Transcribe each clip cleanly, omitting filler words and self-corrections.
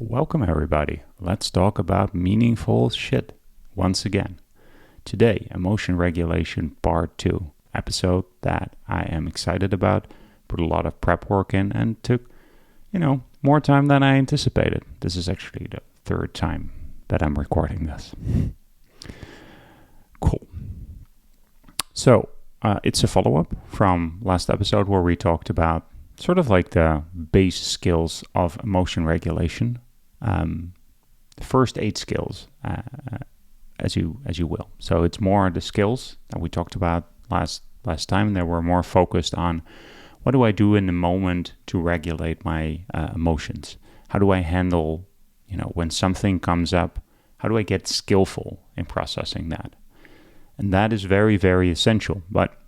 Welcome everybody. Let's talk about meaningful shit once again. Today, emotion regulation part 2, episode that I am excited about, put a lot of prep work in and took, more time than I anticipated. This is actually the third time that I'm recording this. Cool. So, it's a follow-up from last episode where we talked about sort of like the base skills of emotion regulation, the first 8 skills, as you will. So it's more the skills that we talked about last time that were more focused on what do I do in the moment to regulate my emotions? How do I handle, when something comes up? How do I get skillful in processing that? And that is very, very essential. But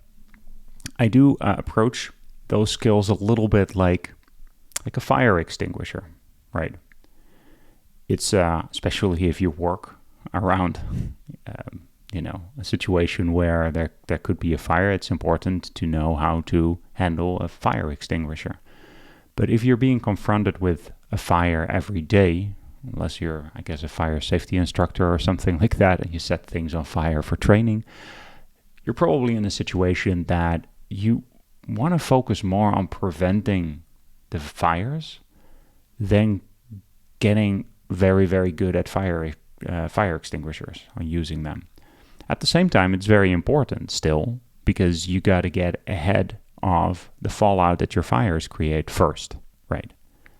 I do approach those skills a little bit like a fire extinguisher, right? It's especially if you work around, a situation where there could be a fire. It's important to know how to handle a fire extinguisher. But if you're being confronted with a fire every day, unless you're, I guess, a fire safety instructor or something like that, and you set things on fire for training, you're probably in a situation that you want to focus more on preventing the fires than getting very, very good at fire extinguishers or using them. At the same time, it's very important still because you got to get ahead of the fallout that your fires create first, right?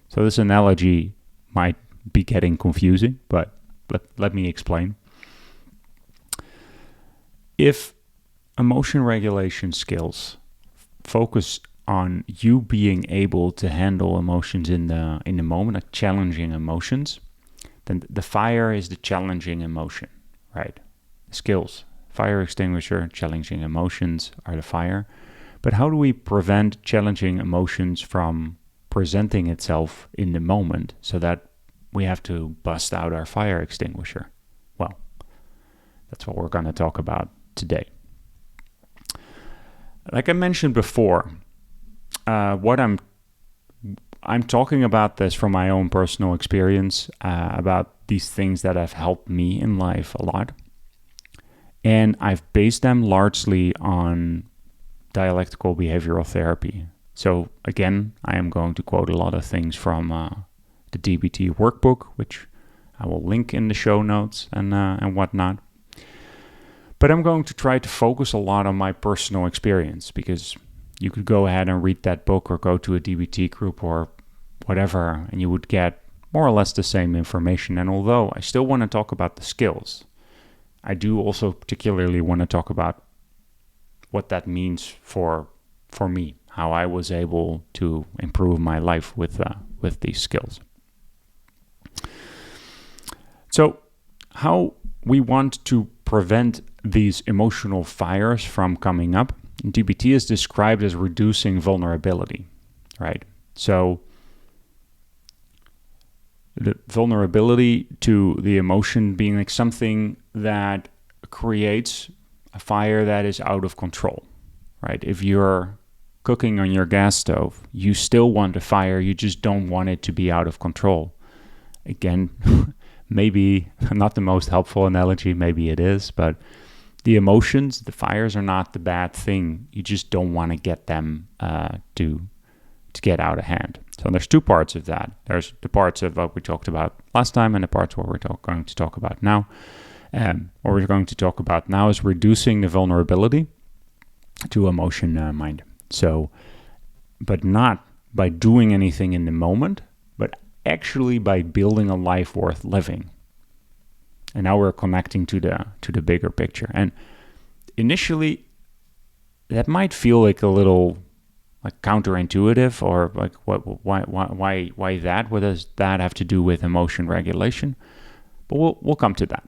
So this analogy might be getting confusing, but let me explain. If emotion regulation skills focus on you being able to handle emotions in the moment, like challenging emotions, then the fire is the challenging emotion, right? Skills, fire extinguisher, challenging emotions are the fire. But how do we prevent challenging emotions from presenting itself in the moment so that we have to bust out our fire extinguisher? Well, that's what we're going to talk about today. Like I mentioned before, I'm talking about this from my own personal experience, about these things that have helped me in life a lot. And I've based them largely on dialectical behavioral therapy. So again, I am going to quote a lot of things from the DBT workbook, which I will link in the show notes and whatnot. But I'm going to try to focus a lot on my personal experience because you could go ahead and read that book or go to a DBT group or whatever, and you would get more or less the same information. And although I still want to talk about the skills, I do also particularly want to talk about what that means for me, how I was able to improve my life with these skills. So how we want to prevent these emotional fires from coming up, DBT is described as reducing vulnerability, right? So the vulnerability to the emotion being like something that creates a fire that is out of control, right? If you're cooking on your gas stove, you still want a fire, you just don't want it to be out of control. Again, maybe not the most helpful analogy, maybe it is, but the emotions, the fires are not the bad thing. You just don't want to get them to get out of hand. So there's two parts of that. There's the parts of what we talked about last time and the parts what we're going to talk about now. What we're going to talk about now is reducing the vulnerability to emotion mind. So, but not by doing anything in the moment, but actually by building a life worth living. And now we're connecting to the bigger picture. And initially, that might feel like a little like counterintuitive, or like why that? What does that have to do with emotion regulation? But we'll come to that.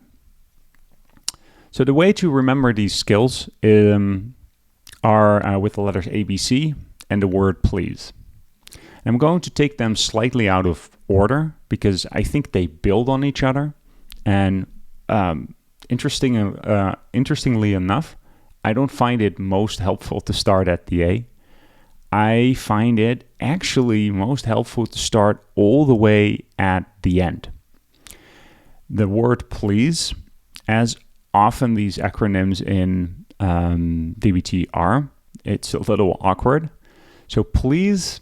So the way to remember these skills are with the letters ABC and the word please. And I'm going to take them slightly out of order because I think they build on each other. And interestingly enough, I don't find it most helpful to start at the A. I find it actually most helpful to start all the way at the end. The word please, as often these acronyms in DBT are, it's a little awkward. So please,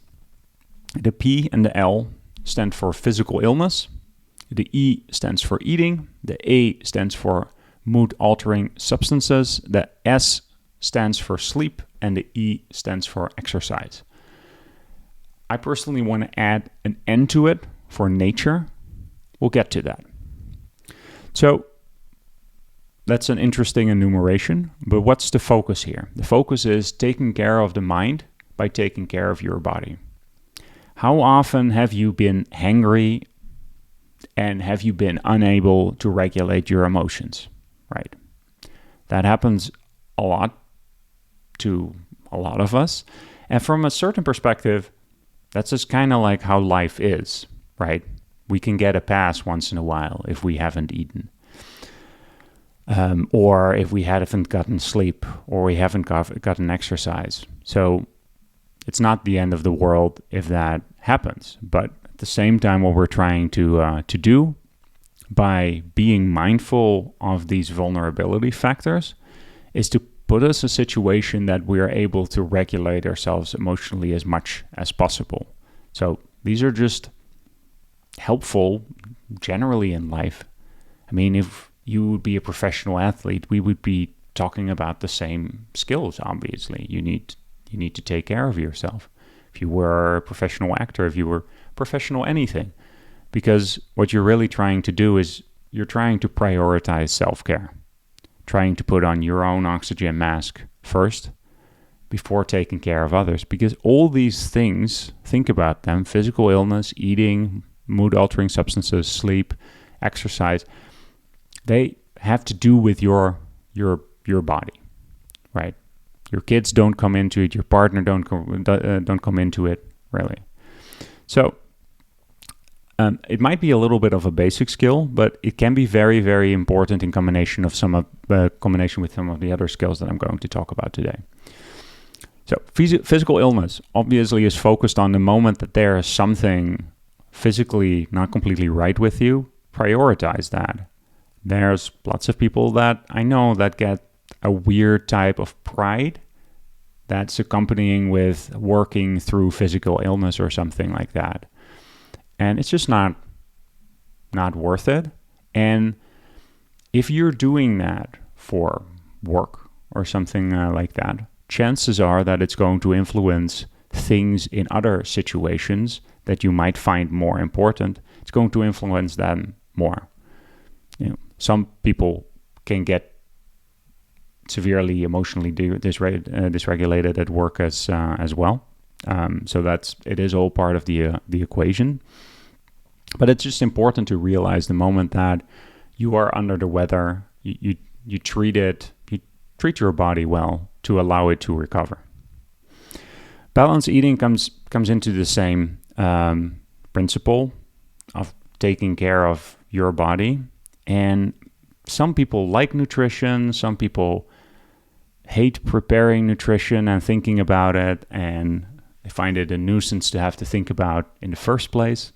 the P and the L stand for physical illness. The E stands for eating. The A stands for mood-altering substances. The S stands for sleep. And the E stands for exercise. I personally want to add an N to it for nature. We'll get to that. So that's an interesting enumeration, but what's the focus here? The focus is taking care of the mind by taking care of your body. How often have you been hangry and have you been unable to regulate your emotions, right? That happens a lot to a lot of us. And from a certain perspective, that's just kind of like how life is, right? We can get a pass once in a while if we haven't eaten. Or if we haven't gotten sleep, or we haven't gotten exercise. So it's not the end of the world if that happens. But at the same time, what we're trying to do by being mindful of these vulnerability factors is to put us in a situation that we are able to regulate ourselves emotionally as much as possible. So these are just helpful generally in life. I mean, if you would be a professional athlete, we would be talking about the same skills, obviously. You need to take care of yourself. If you were a professional actor, if you were professional anything. Because what you're really trying to do is you're trying to prioritize self-care. Trying to put on your own oxygen mask first before taking care of others. Because all these things, think about them, physical illness, eating, mood-altering substances, sleep, exercise, they have to do with your body, right? Your kids don't come into it. Your partner don't come into it, really. So it might be a little bit of a basic skill, but it can be very, very important in combination with some of the other skills that I'm going to talk about today. So physical illness obviously is focused on the moment that there is something physically not completely right with you. Prioritize that. There's lots of people that I know that get a weird type of pride that's accompanying with working through physical illness or something like that. And it's just not worth it. And if you're doing that for work or something like that, chances are that it's going to influence things in other situations that you might find more important. It's going to influence them more. You know, some people can get severely emotionally dysregulated at work as well. So it is all part of the equation. But it's just important to realize the moment that you are under the weather, you treat your body well to allow it to recover. Balanced eating comes into the same principle of taking care of your body. And some people like nutrition, some people hate preparing nutrition and thinking about it, and they find it a nuisance to have to think about in the first place.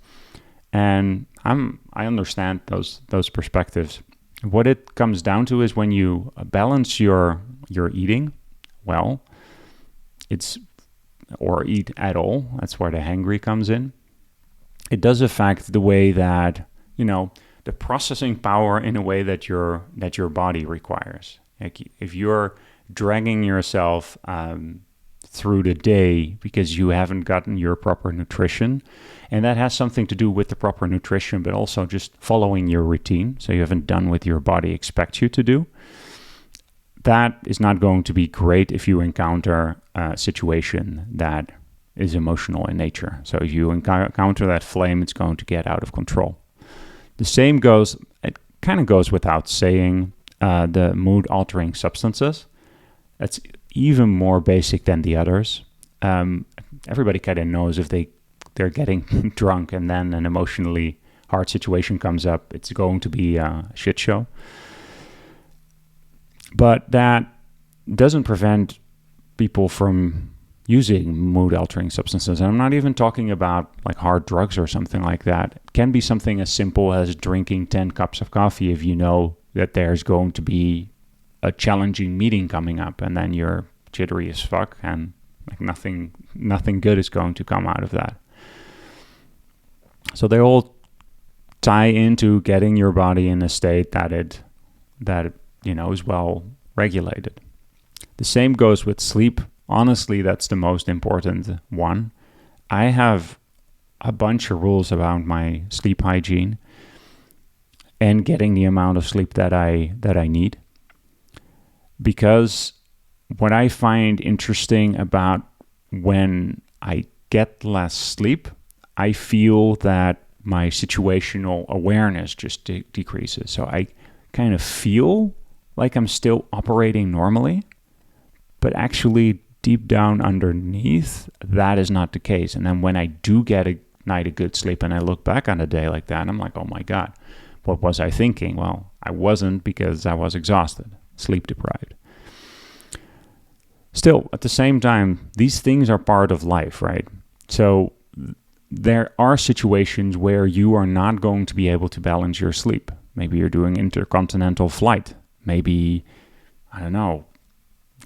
And I understand those perspectives. What it comes down to is when you balance your eating well, or eat at all, that's where the hangry comes in. It does affect the way that, the processing power in a way that your body requires. Like if you're dragging yourself through the day because you haven't gotten your proper nutrition, and that has something to do with the proper nutrition, but also just following your routine, so you haven't done what your body expects you to do, that is not going to be great if you encounter a situation that is emotional in nature. So if you encounter that flame, it's going to get out of control. The same goes, it kind of goes without saying, the mood-altering substances. That's even more basic than the others. Everybody kind of knows if they're getting drunk and then an emotionally hard situation comes up, it's going to be a shit show. But that doesn't prevent people from using mood-altering substances. And I'm not even talking about like hard drugs or something like that. It can be something as simple as drinking 10 cups of coffee if you know that there's going to be a challenging meeting coming up, and then you're jittery as fuck, and like nothing good is going to come out of that. So they all tie into getting your body in a state that is well regulated. The same goes with sleep. Honestly, that's the most important one. I have a bunch of rules about my sleep hygiene and getting the amount of sleep that I need. Because what I find interesting about when I get less sleep, I feel that my situational awareness just decreases. So I kind of feel like I'm still operating normally, but actually deep down underneath, that is not the case. And then when I do get a night of good sleep and I look back on a day like that, I'm like, oh my God, what was I thinking? Well, I wasn't, because I was exhausted, sleep deprived. Still, at the same time, these things are part of life, right? So there are situations where you are not going to be able to balance your sleep. Maybe you're doing intercontinental flight. Maybe, I don't know,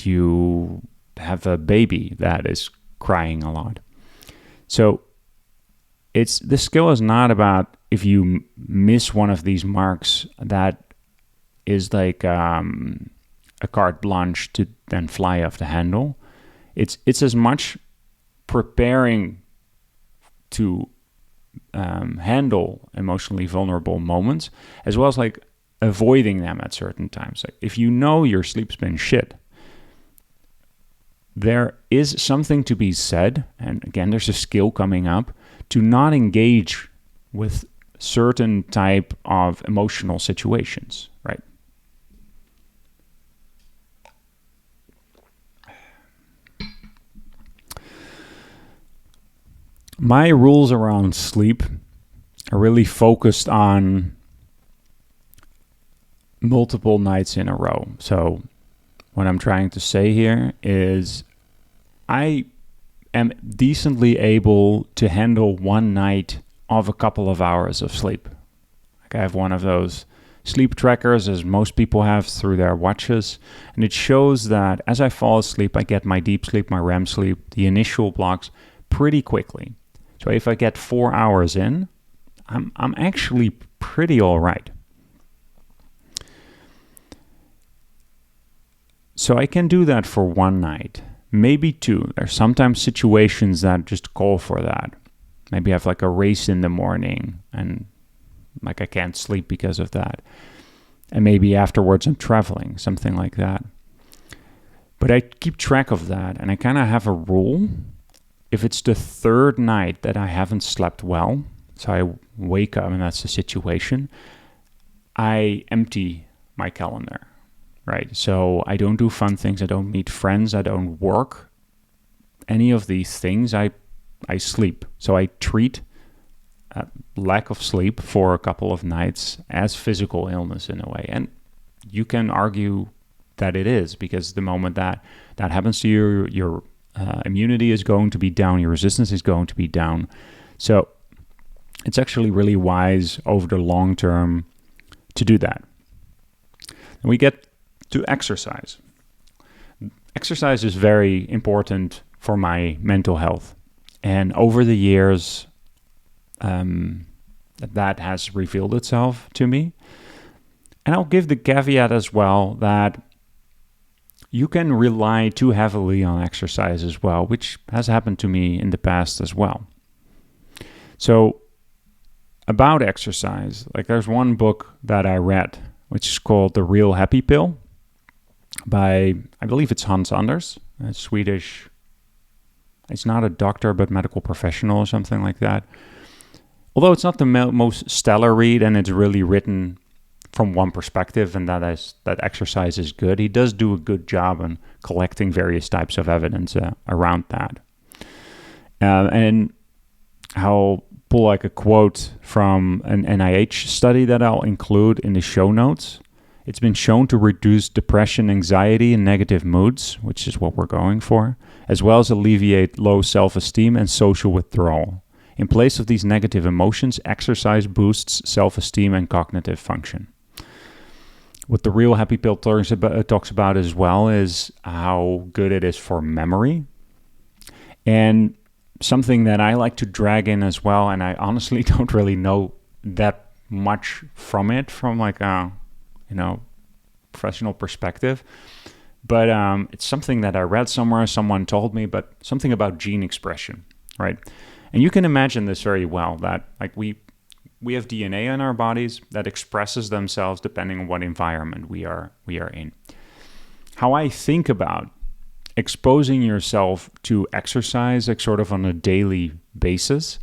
you have a baby that is crying a lot. So the skill is not about if you miss one of these marks that is like a carte blanche to then fly off the handle. It's as much preparing to handle emotionally vulnerable moments, as well as like avoiding them at certain times. Like if you know your sleep's been shit, there is something to be said, and again, there's a skill coming up, to not engage with certain type of emotional situations, right? My rules around sleep are really focused on multiple nights in a row. So what I'm trying to say here is I am decently able to handle one night of a couple of hours of sleep. Like I have one of those sleep trackers, as most people have through their watches, and it shows that as I fall asleep, I get my deep sleep, my REM sleep, the initial blocks pretty quickly. So if I get 4 hours in, I'm actually pretty all right. So I can do that for one night, maybe two. There's sometimes situations that just call for that. Maybe I have like a race in the morning and like I can't sleep because of that. And maybe afterwards I'm traveling, something like that. But I keep track of that, and I kind of have a rule. If it's the third night that I haven't slept well, so I wake up and that's the situation, I empty my calendar, right? So I don't do fun things, I don't meet friends, I don't work. Any of these things, I sleep. So I treat lack of sleep for a couple of nights as physical illness in a way. And you can argue that it is, because the moment that happens to you, your immunity is going to be down, your resistance is going to be down. So it's actually really wise over the long term to do that. And we get to exercise. Exercise is very important for my mental health. And over the years, that has revealed itself to me. And I'll give the caveat as well that you can rely too heavily on exercise as well, which has happened to me in the past as well. So about exercise, like there's one book that I read, which is called The Real Happy Pill by, I believe it's Hans Anders, a Swedish, it's not a doctor, but medical professional or something like that. Although it's not the most stellar read, and it's really written from one perspective, and that is that exercise is good. He does do a good job in collecting various types of evidence around that. And I'll pull like a quote from an NIH study that I'll include in the show notes. It's been shown to reduce depression, anxiety, and negative moods, which is what we're going for, as well as alleviate low self-esteem and social withdrawal. In place of these negative emotions, exercise boosts self-esteem and cognitive function. What the Real Happy Pill talks about as well is how good it is for memory. And something that I like to drag in as well, and I honestly don't really know that much from it, from like a, professional perspective. But it's something that I read somewhere, someone told me, but something about gene expression, right? And you can imagine this very well, that like we have DNA in our bodies that expresses themselves depending on what environment we are in. How I think about exposing yourself to exercise, like sort of on a daily basis,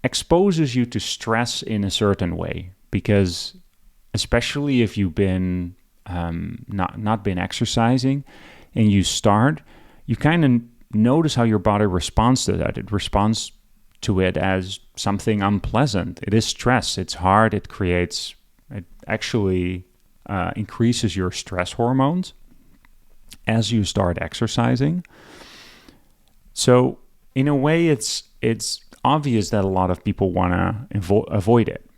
exposes you to stress in a certain way, because especially if you've been not been exercising and you start, you kind of notice how your body responds to that. It responds to it as something unpleasant. It is stress. It's hard. It actually increases your stress hormones as you start exercising. So in a way, it's obvious that a lot of people want to avoid it,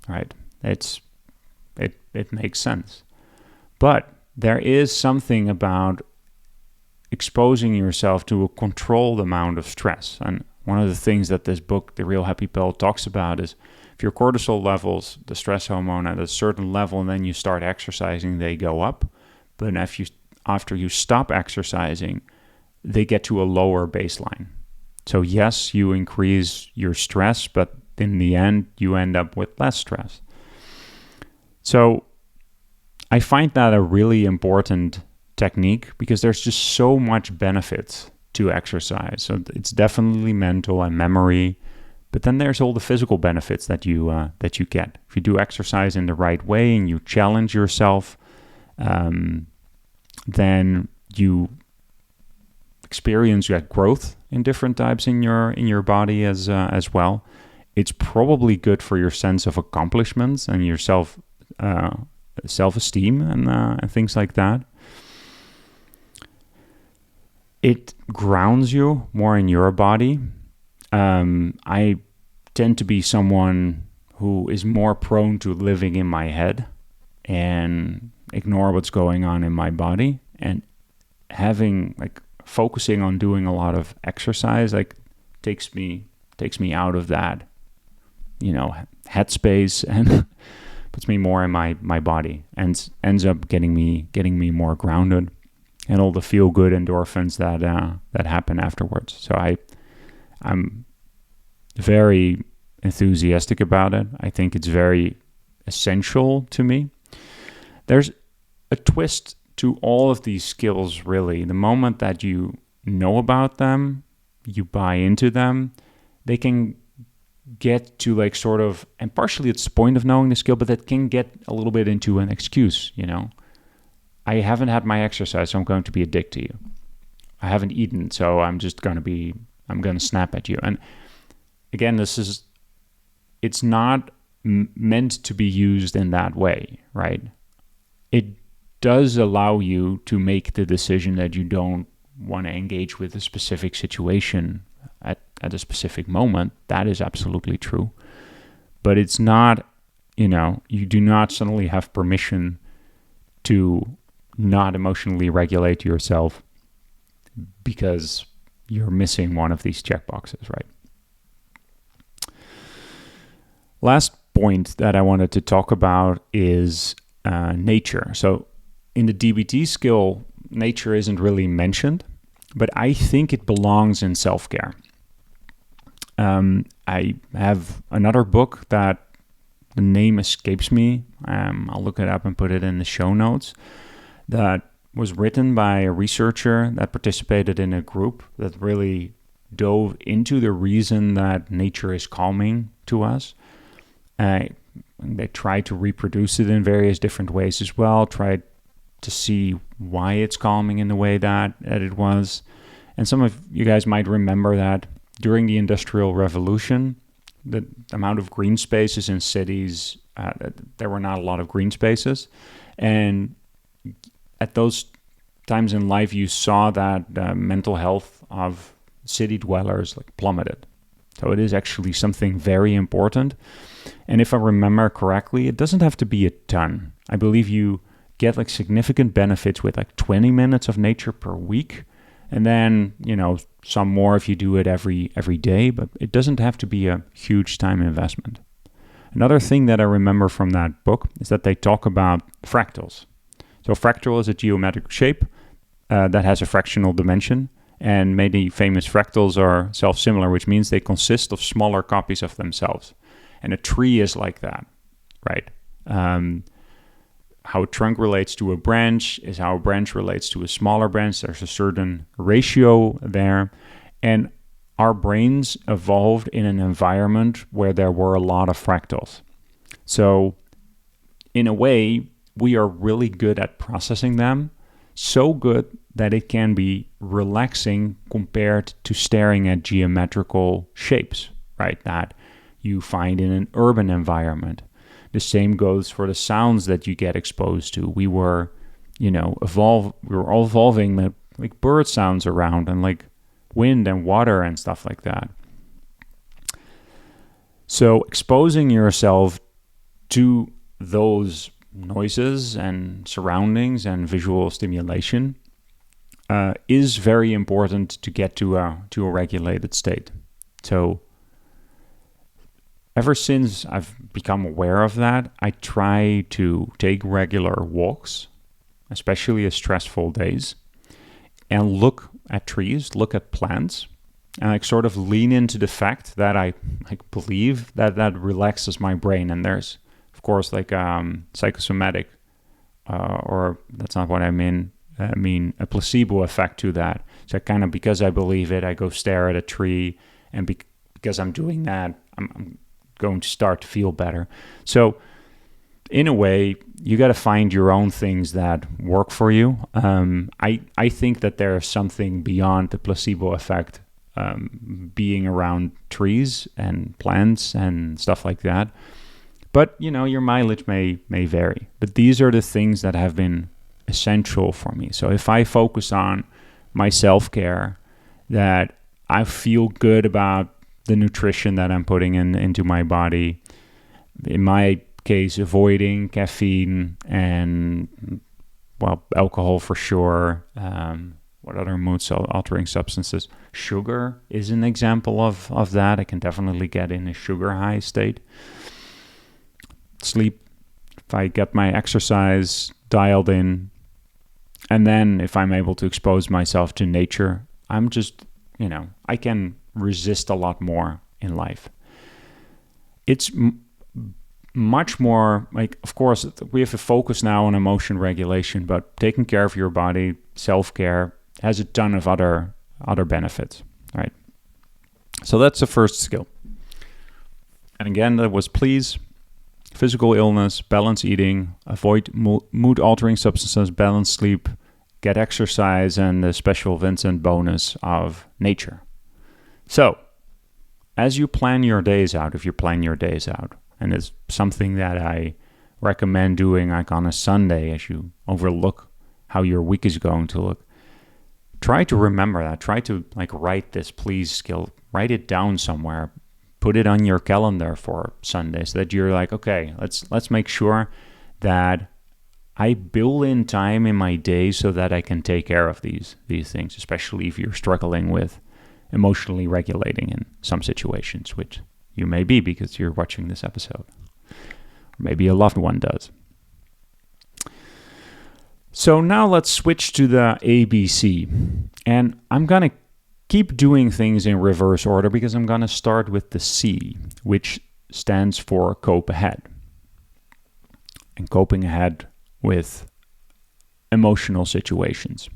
right? It makes sense. But there is something about exposing yourself to a controlled amount of stress. And one of the things that this book, The Real Happy Pill, talks about is if your cortisol levels, the stress hormone, at a certain level, and then you start exercising, they go up. But after you stop exercising, they get to a lower baseline. So yes, you increase your stress, but in the end, you end up with less stress. So I find that a really important technique because there's just so much benefits to exercise. So it's definitely mental and memory, but then there's all the physical benefits that you get. If you do exercise in the right way and you challenge yourself, then you experience that growth in different types in your body as well. It's probably good for your sense of accomplishments and your self-esteem and things like that. It grounds you more in your body. I tend to be someone who is more prone to living in my head and ignore what's going on in my body, and focusing on doing a lot of exercise takes me out of that headspace and puts me more in my body and ends up getting me more grounded, and all the feel good endorphins that happen afterwards. So I'm very enthusiastic about it. I think it's very essential to me. There's a twist to all of these skills, really. The moment that you know about them, you buy into them, they can get to and partially it's the point of knowing the skill, but that can get a little bit into an excuse, I haven't had my exercise, so I'm going to be a dick to you. I haven't eaten, so I'm going to snap at you. And again, it's not meant to be used in that way, right? It does allow you to make the decision that you don't want to engage with a specific situation at a specific moment. That is absolutely true. But it's not, you do not suddenly have permission to not emotionally regulate yourself because you're missing one of these checkboxes, right? Last point that I wanted to talk about is nature. So in the DBT skill, nature isn't really mentioned, but I think it belongs in self-care. I have another book that the name escapes me. I'll look it up and put it in the show notes. That was written by a researcher that participated in a group that really dove into the reason that nature is calming to us. They tried to reproduce it in various different ways as well, tried to see why it's calming in the way that it was. And some of you guys might remember that during the Industrial Revolution, the amount of green spaces in cities, there were not a lot of green spaces. And at those times in life, you saw that mental health of city dwellers like plummeted. So it is actually something very important. And if I remember correctly, it doesn't have to be a ton. I believe you get like significant benefits with like 20 minutes of nature per week. And then, some more if you do it every day, but it doesn't have to be a huge time investment. Another thing that I remember from that book is that they talk about fractals. So fractal is a geometric shape that has a fractional dimension. And many famous fractals are self-similar, which means they consist of smaller copies of themselves. And a tree is like that, right? How a trunk relates to a branch is how a branch relates to a smaller branch. There's a certain ratio there. And our brains evolved in an environment where there were a lot of fractals. So in a way, we are really good at processing them. So good that it can be relaxing compared to staring at geometrical shapes, right? That you find in an urban environment. The same goes for the sounds that you get exposed to. We were, we were all evolving like bird sounds around and like wind and water and stuff like that. So exposing yourself to those noises and surroundings and visual stimulation is very important to get to a regulated state. So ever since I've become aware of that, I try to take regular walks, especially on stressful days, and look at trees, look at plants, and like sort of lean into the fact that I believe that relaxes my brain. And there's, of course, like psychosomatic, or that's not what I mean. I mean a placebo effect to that. So kind of because I believe it, I go stare at a tree, and because I'm doing that, I'm going to start to feel better. So in a way, you got to find your own things that work for you. I think that there's something beyond the placebo effect, being around trees and plants and stuff like that. But, your mileage may vary. But these are the things that have been essential for me. So if I focus on my self-care, that I feel good about the nutrition that I'm putting into my body. In my case, avoiding caffeine and, alcohol for sure. What other mood-altering substances? Sugar is an example of that. I can definitely get in a sugar high state. Sleep, if I get my exercise dialed in, and then if I'm able to expose myself to nature, I'm just, I can resist a lot more in life. It's much more like, of course, we have a focus now on emotion regulation, but taking care of your body, self-care, has a ton of other benefits, right? So that's the first skill. And again, that was please, physical illness, balance eating, avoid mood-altering substances, balance sleep, get exercise, and the special Vincent bonus of nature. So, as you plan your days out, if you plan your days out, and it's something that I recommend doing like on a Sunday as you overlook how your week is going to look, try to remember that. Try to write this please skill, write it down somewhere, put it on your calendar for Sunday so that you're like, okay, let's make sure that I build in time in my day so that I can take care of these things, especially if you're struggling with emotionally regulating in some situations, which you may be because you're watching this episode. Or maybe a loved one does. So now let's switch to the ABC. And I'm going to keep doing things in reverse order because I'm going to start with the C, which stands for cope ahead. And coping ahead with emotional situations.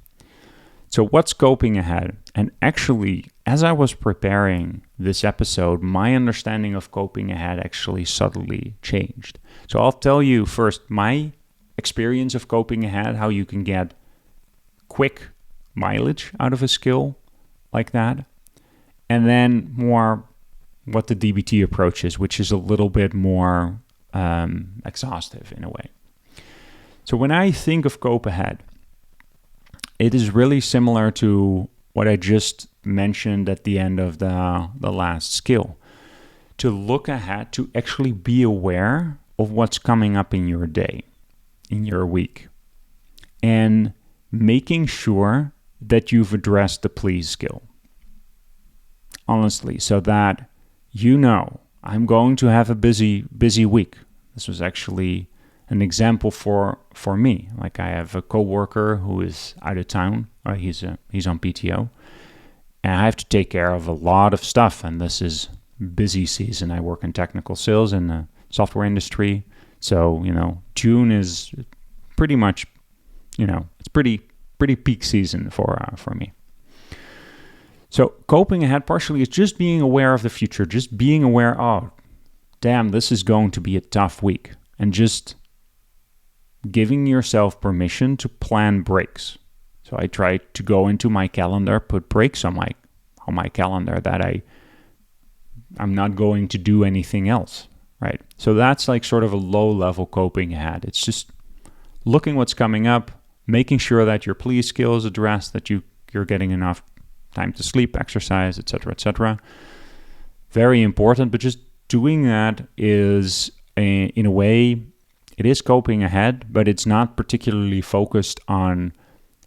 So what's coping ahead? And actually, as I was preparing this episode, my understanding of coping ahead actually subtly changed. So I'll tell you first my experience of coping ahead, how you can get quick mileage out of a skill like that. And then more what the DBT approach is, which is a little bit more exhaustive in a way. So when I think of cope ahead, it is really similar to what I just mentioned at the end of the last skill. To look ahead, to actually be aware of what's coming up in your day, in your week, and making sure that you've addressed the please skill. Honestly, so that you know, I'm going to have a busy week. This was actually an example for me. Like, I have a coworker who is out of town. He's on PTO, and I have to take care of a lot of stuff. And this is busy season. I work in technical sales in the software industry, so June is pretty much, it's pretty peak season for me. So coping ahead partially is just being aware of the future, just being aware, oh, damn, this is going to be a tough week, and just giving yourself permission to plan breaks. So I try to go into my calendar, put breaks on my calendar that I'm not going to do anything else, right? So that's like sort of a low-level coping ahead. It's just looking what's coming up, making sure that your please skill is addressed, that you're getting enough time to sleep, exercise, etc., etc. Very important, but just doing that is, in a way, it is coping ahead, but it's not particularly focused on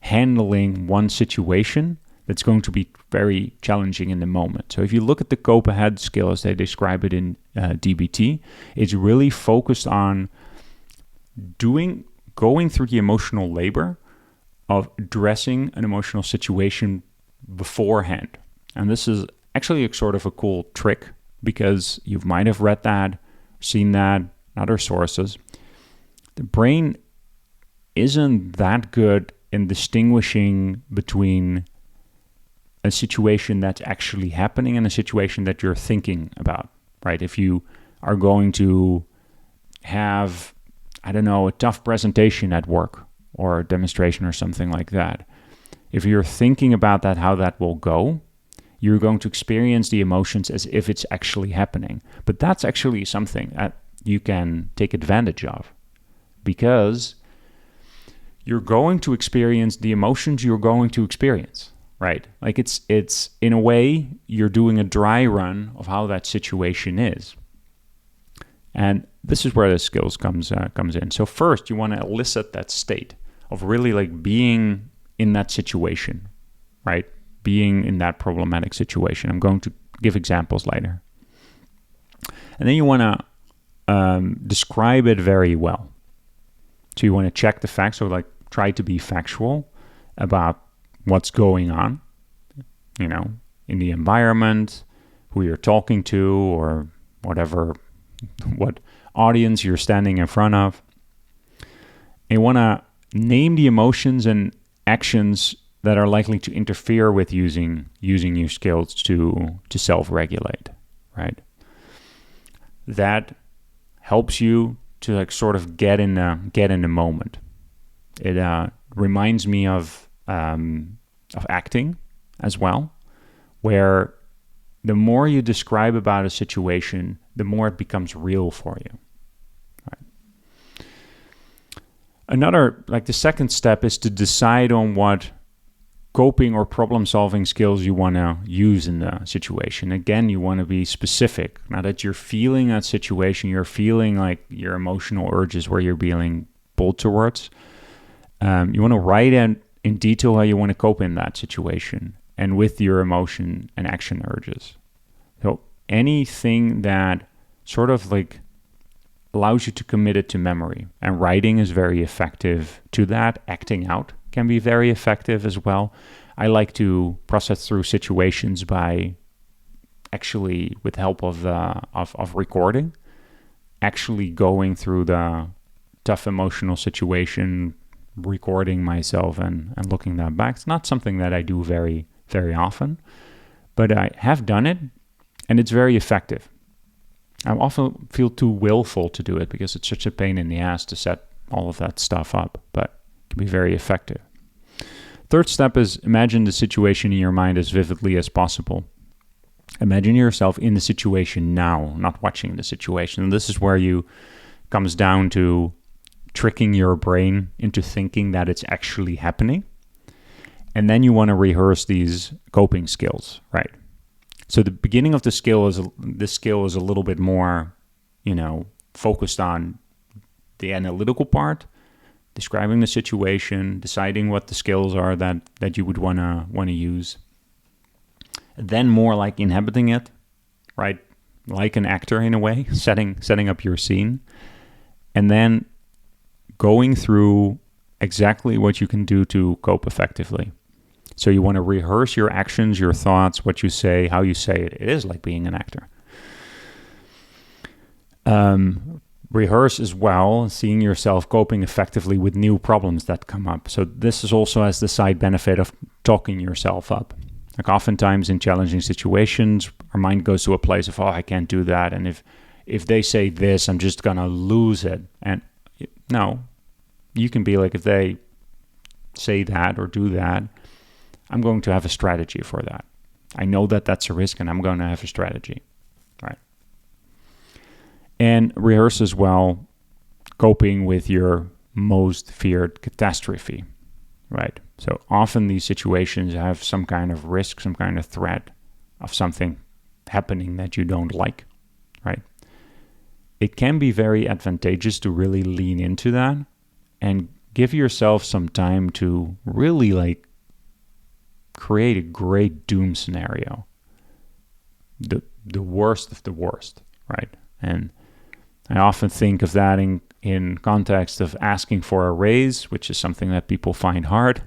handling one situation that's going to be very challenging in the moment. So if you look at the cope ahead skill as they describe it in DBT, it's really focused on going through the emotional labor of addressing an emotional situation beforehand. And this is actually a sort of a cool trick, because you might have read that, seen that in other sources. The brain isn't that good in distinguishing between a situation that's actually happening and a situation that you're thinking about, right? If you are going to have, a tough presentation at work or a demonstration or something like that, if you're thinking about that, how that will go, you're going to experience the emotions as if it's actually happening. But that's actually something that you can take advantage of, because you're going to experience the emotions you're going to experience, right? Like, it's in a way, you're doing a dry run of how that situation is. And this is where the skills comes in. So first, you want to elicit that state of really like being in that situation, right? Being in that problematic situation. I'm going to give examples later. And then you want to describe it very well. So you want to check the facts, so like try to be factual about what's going on, in the environment, who you're talking to, or what audience you're standing in front of. And you want to name the emotions and actions that are likely to interfere with using your skills to self-regulate, right? That helps you to like sort of get in the moment. It reminds me of acting as well, where the more you describe about a situation, the more it becomes real for you. Right? Another, like the second step, is to decide on what coping or problem-solving skills you want to use in the situation. Again, you want to be specific. Now that you're feeling that situation, you're feeling like your emotional urges where you're being pulled towards, you want to write in detail how you want to cope in that situation and with your emotion and action urges. So anything that sort of like allows you to commit it to memory. And writing is very effective to that. Acting out can be very effective as well. I like to process through situations by actually, with help of recording, actually going through the tough emotional situation, recording myself and looking that back. It's not something that I do very, very often, but I have done it, and it's very effective. I often feel too willful to do it because it's such a pain in the ass to set all of that stuff up, but it can be very effective. Third step is imagine the situation in your mind as vividly as possible. Imagine yourself in the situation now, not watching the situation. And this is where you comes down to tricking your brain into thinking that it's actually happening. And then you want to rehearse these coping skills, right? So the beginning of this skill is a little bit more, focused on the analytical part, describing the situation, deciding what the skills are that you would want to use. Then more like inhabiting it, right? Like an actor in a way, setting up your scene. And then going through exactly what you can do to cope effectively. So you want to rehearse your actions, your thoughts, what you say, how you say it. It is like being an actor. Rehearse as well, seeing yourself coping effectively with new problems that come up. So this is also has the side benefit of talking yourself up. Like oftentimes in challenging situations, our mind goes to a place of, I can't do that. And if they say this, I'm just going to lose it. And no, you can be like, if they say that or do that, I'm going to have a strategy for that. I know that that's a risk and I'm going to have a strategy, right? And rehearse as well, coping with your most feared catastrophe, right? So often these situations have some kind of risk, some kind of threat of something happening that you don't like, right? It can be very advantageous to really lean into that and give yourself some time to really create a great doom scenario. The worst of the worst, right? And I often think of that in context of asking for a raise, which is something that people find hard,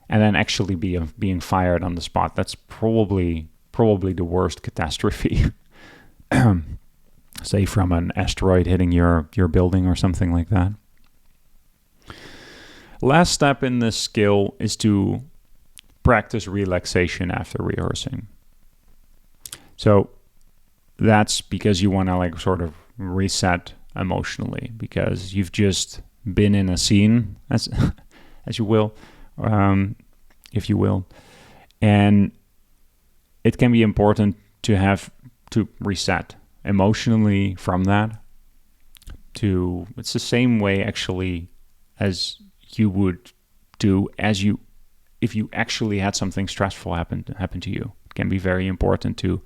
and then actually being fired on the spot. That's probably the worst catastrophe. Say from an asteroid hitting your building or something like that. Last step in this skill is to practice relaxation after rehearsing. So that's because you want to sort of reset emotionally, because you've just been in a scene, as you will, if you will, and it can be important to have to reset emotionally from that. It's the same way actually as you would do if you actually had something stressful happen to you. It can be very important to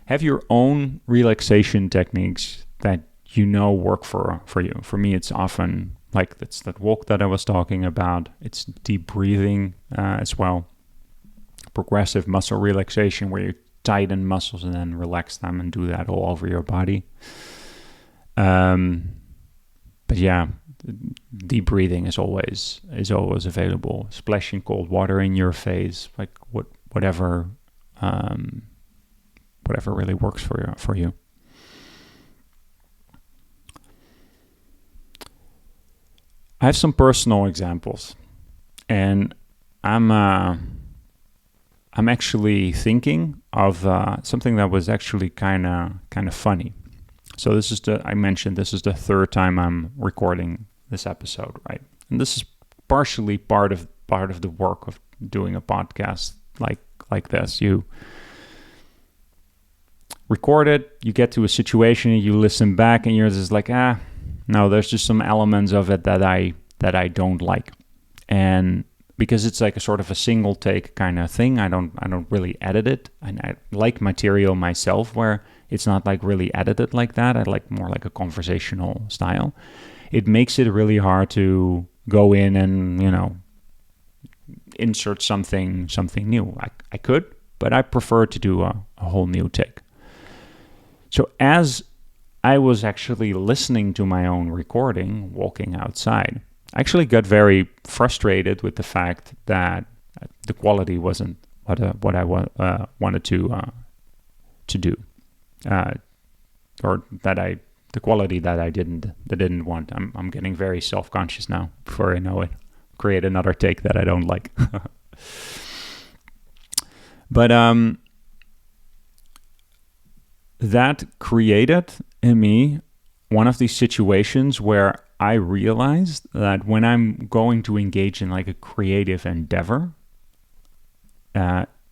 have your own relaxation techniques that work for you. For me, it's often like that's that walk that I was talking about. It's deep breathing as well. Progressive muscle relaxation, where you tighten muscles and then relax them and do that all over your body. But yeah, deep breathing is always available. Splashing cold water in your face, like whatever really works for you. I have some personal examples, and I'm actually thinking of something that was actually kind of funny. So this is the third time I'm recording this episode, right? And this is partially part of the work of doing a podcast like this. You record it, you get to a situation, you listen back, and you're just like, no, there's just some elements of it that I don't like. And because it's like a sort of a single take kind of thing, I don't really edit it. And I like material myself where it's not like really edited like that. I like more like a conversational style. It makes it really hard to go in and, insert something new. I could, but I prefer to do a whole new take. So as I was actually listening to my own recording, walking outside, I actually got very frustrated with the fact that the quality wasn't what I wanted to do, or the quality that I didn't want. I'm getting very self-conscious now. Before I know it, create another take that I don't like. But that created in me one of these situations where I realized that when I'm going to engage in like a creative endeavor,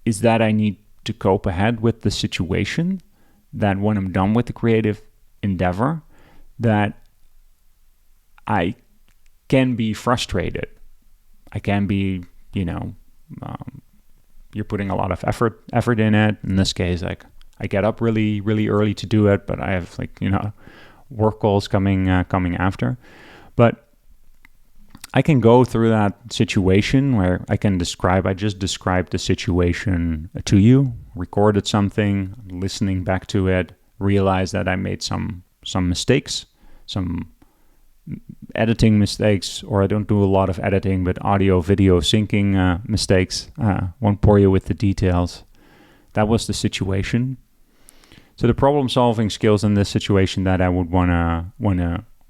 is that I need to cope ahead with the situation, that when I'm done with the creative endeavor, that I can be frustrated. I can be, you're putting a lot of effort in it. In this case, like I get up really, really early to do it, but I have work goals coming after. But I can go through that situation where I just described the situation to you, recorded something, listening back to it, realize that I made some mistakes, some editing mistakes, or I don't do a lot of editing, but audio, video syncing mistakes. Won't bore you with the details. That was the situation. So the problem-solving skills in this situation that I would wanna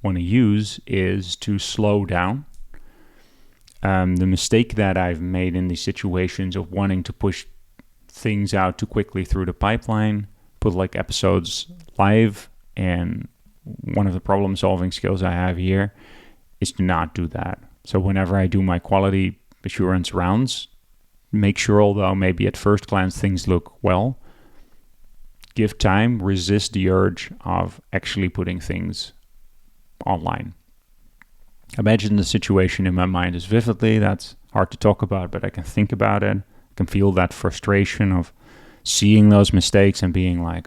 use is to slow down. The mistake that I've made in these situations of wanting to push things out too quickly through the pipeline, put like episodes live, and one of the problem-solving skills I have here is to not do that. So whenever I do my quality assurance rounds, make sure, although maybe at first glance things look well, give time, resist the urge of actually putting things online. Imagine the situation in my mind as vividly. That's hard to talk about, but I can think about it. I can feel that frustration of seeing those mistakes and being like,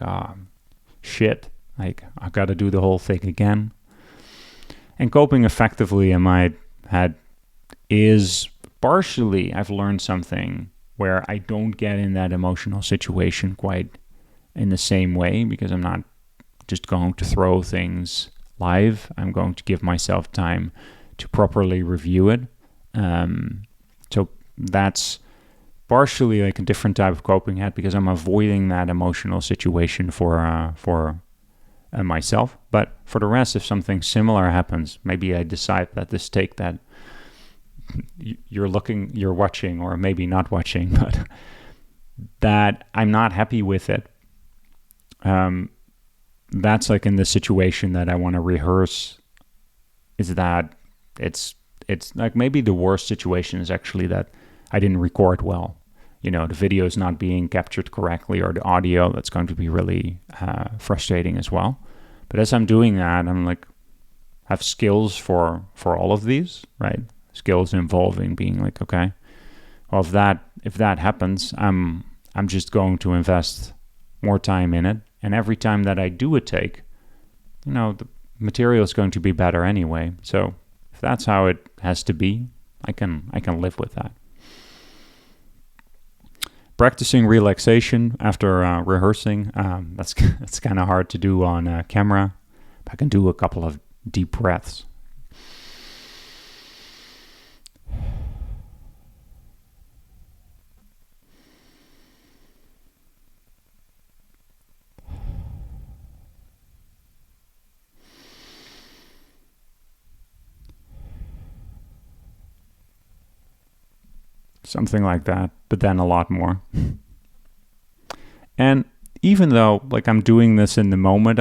shit, like I got to do the whole thing again. And coping effectively in my head is partially I've learned something where I don't get in that emotional situation quite in the same way, because I'm not just going to throw things live. I'm going to give myself time to properly review it. So that's partially like a different type of coping hat, because I'm avoiding that emotional situation for myself. But for the rest, if something similar happens, maybe I decide that this take that you're watching, or maybe not watching, but that I'm not happy with it. That's like in the situation that I want to rehearse, is that it's like maybe the worst situation is actually that I didn't record well. The video is not being captured correctly, or the audio, that's going to be really frustrating as well. But as I'm doing that, I'm like, have skills for all of these, right? Skills involving being like, okay, well, if that happens, I'm just going to invest more time in it. And every time that I do a take, the material is going to be better anyway. So if that's how it has to be, I can live with that. Practicing relaxation after rehearsing, that's kind of hard to do on camera. I can do a couple of deep breaths. Something like that, but then a lot more. And even though like I'm doing this in the moment,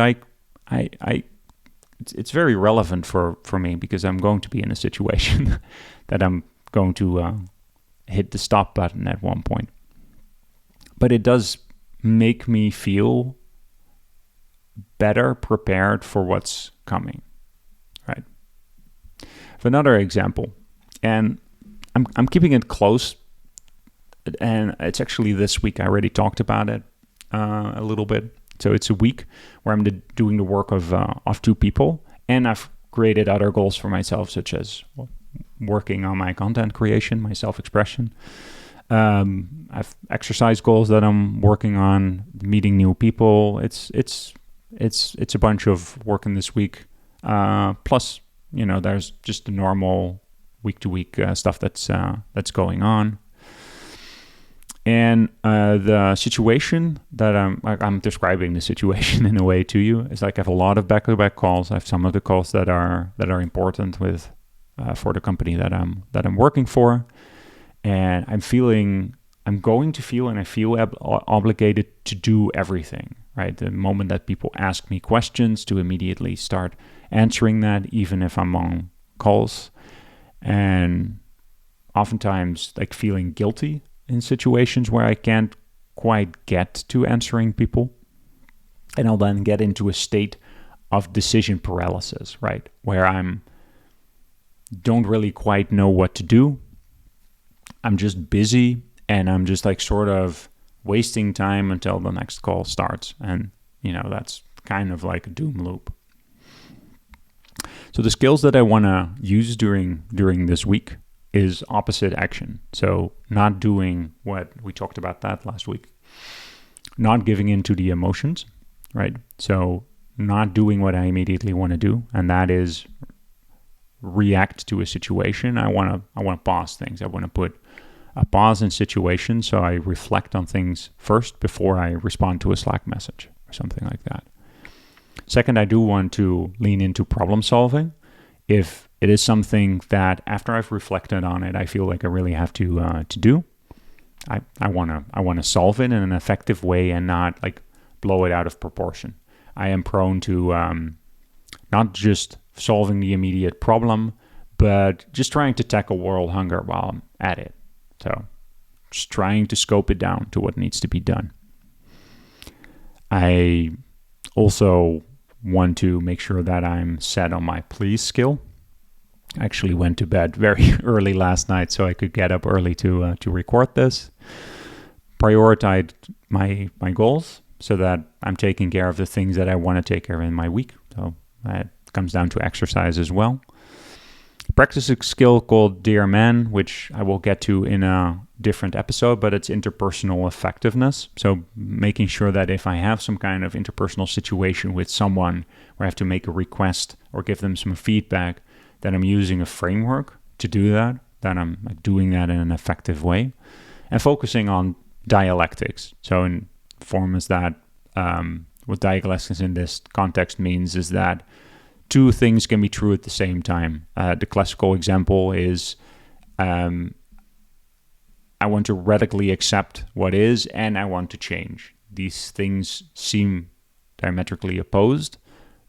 it's very relevant for me, because I'm going to be in a situation that I'm going to hit the stop button at one point. But it does make me feel better prepared for what's coming, right? For another example, and I'm keeping it close, and it's actually this week. I already talked about it a little bit. So it's a week where I'm doing the work of 2 people, and I've created other goals for myself, such as working on my content creation, my self-expression. I've exercise goals that I'm working on, meeting new people. It's a bunch of work in this week. Plus, there's just the normal week-to-week stuff that's going on. And the situation that I'm describing the situation in a way to you is like I have a lot of back-to-back calls. I have some of the calls that are important with for the company that I'm working for, and I feel obligated to do everything. Right, the moment that people ask me questions, to immediately start answering that, even if I'm on calls, and oftentimes like feeling guilty in situations where I can't quite get to answering people. And I'll then get into a state of decision paralysis, right? Where I'm don't really quite know what to do. I'm just busy and I'm just like sort of wasting time until the next call starts. And, that's kind of like a doom loop. So the skills that I want to use during this week is opposite action. So not doing what we talked about that last week. Not giving into the emotions, right? So not doing what I immediately want to do, and that is react to a situation. I want to pause things. I want to put a pause in situations so I reflect on things first before I respond to a Slack message or something like that. Second, I do want to lean into problem solving. If it is something that after I've reflected on it, I feel like I really have to do, I want to solve it in an effective way and not like blow it out of proportion. I am prone to not just solving the immediate problem, but just trying to tackle world hunger while I'm at it. So just trying to scope it down to what needs to be done. I also want to make sure that I'm set on my please skill. I actually went to bed very early last night so I could get up early to record this. Prioritize my goals so that I'm taking care of the things that I want to take care of in my week. So that comes down to exercise as well. Practice a skill called Dear Man, which I will get to in a different episode, but it's interpersonal effectiveness. So making sure that if I have some kind of interpersonal situation with someone where I have to make a request or give them some feedback, that I'm using a framework to do that I'm doing that in an effective way, and focusing on dialectics. So in form is that what dialectics in this context means is that two things can be true at the same time. The classical example is I want to radically accept what is and I want to change. These things seem diametrically opposed,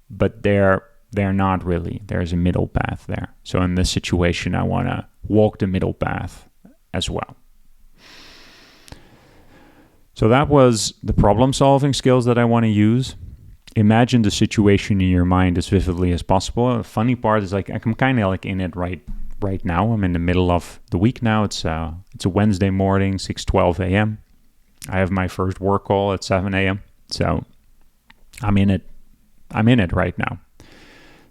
but they're not really. There's a middle path there. So in this situation, I want to walk the middle path as well. So that was the problem-solving skills that I want to use. Imagine the situation in your mind as vividly as possible. The funny part is like I'm kind of like in it right now. I'm in the middle of the week now. It's a Wednesday morning, 6:12 a.m. I have my first work call at 7 a.m. So I'm in it right now.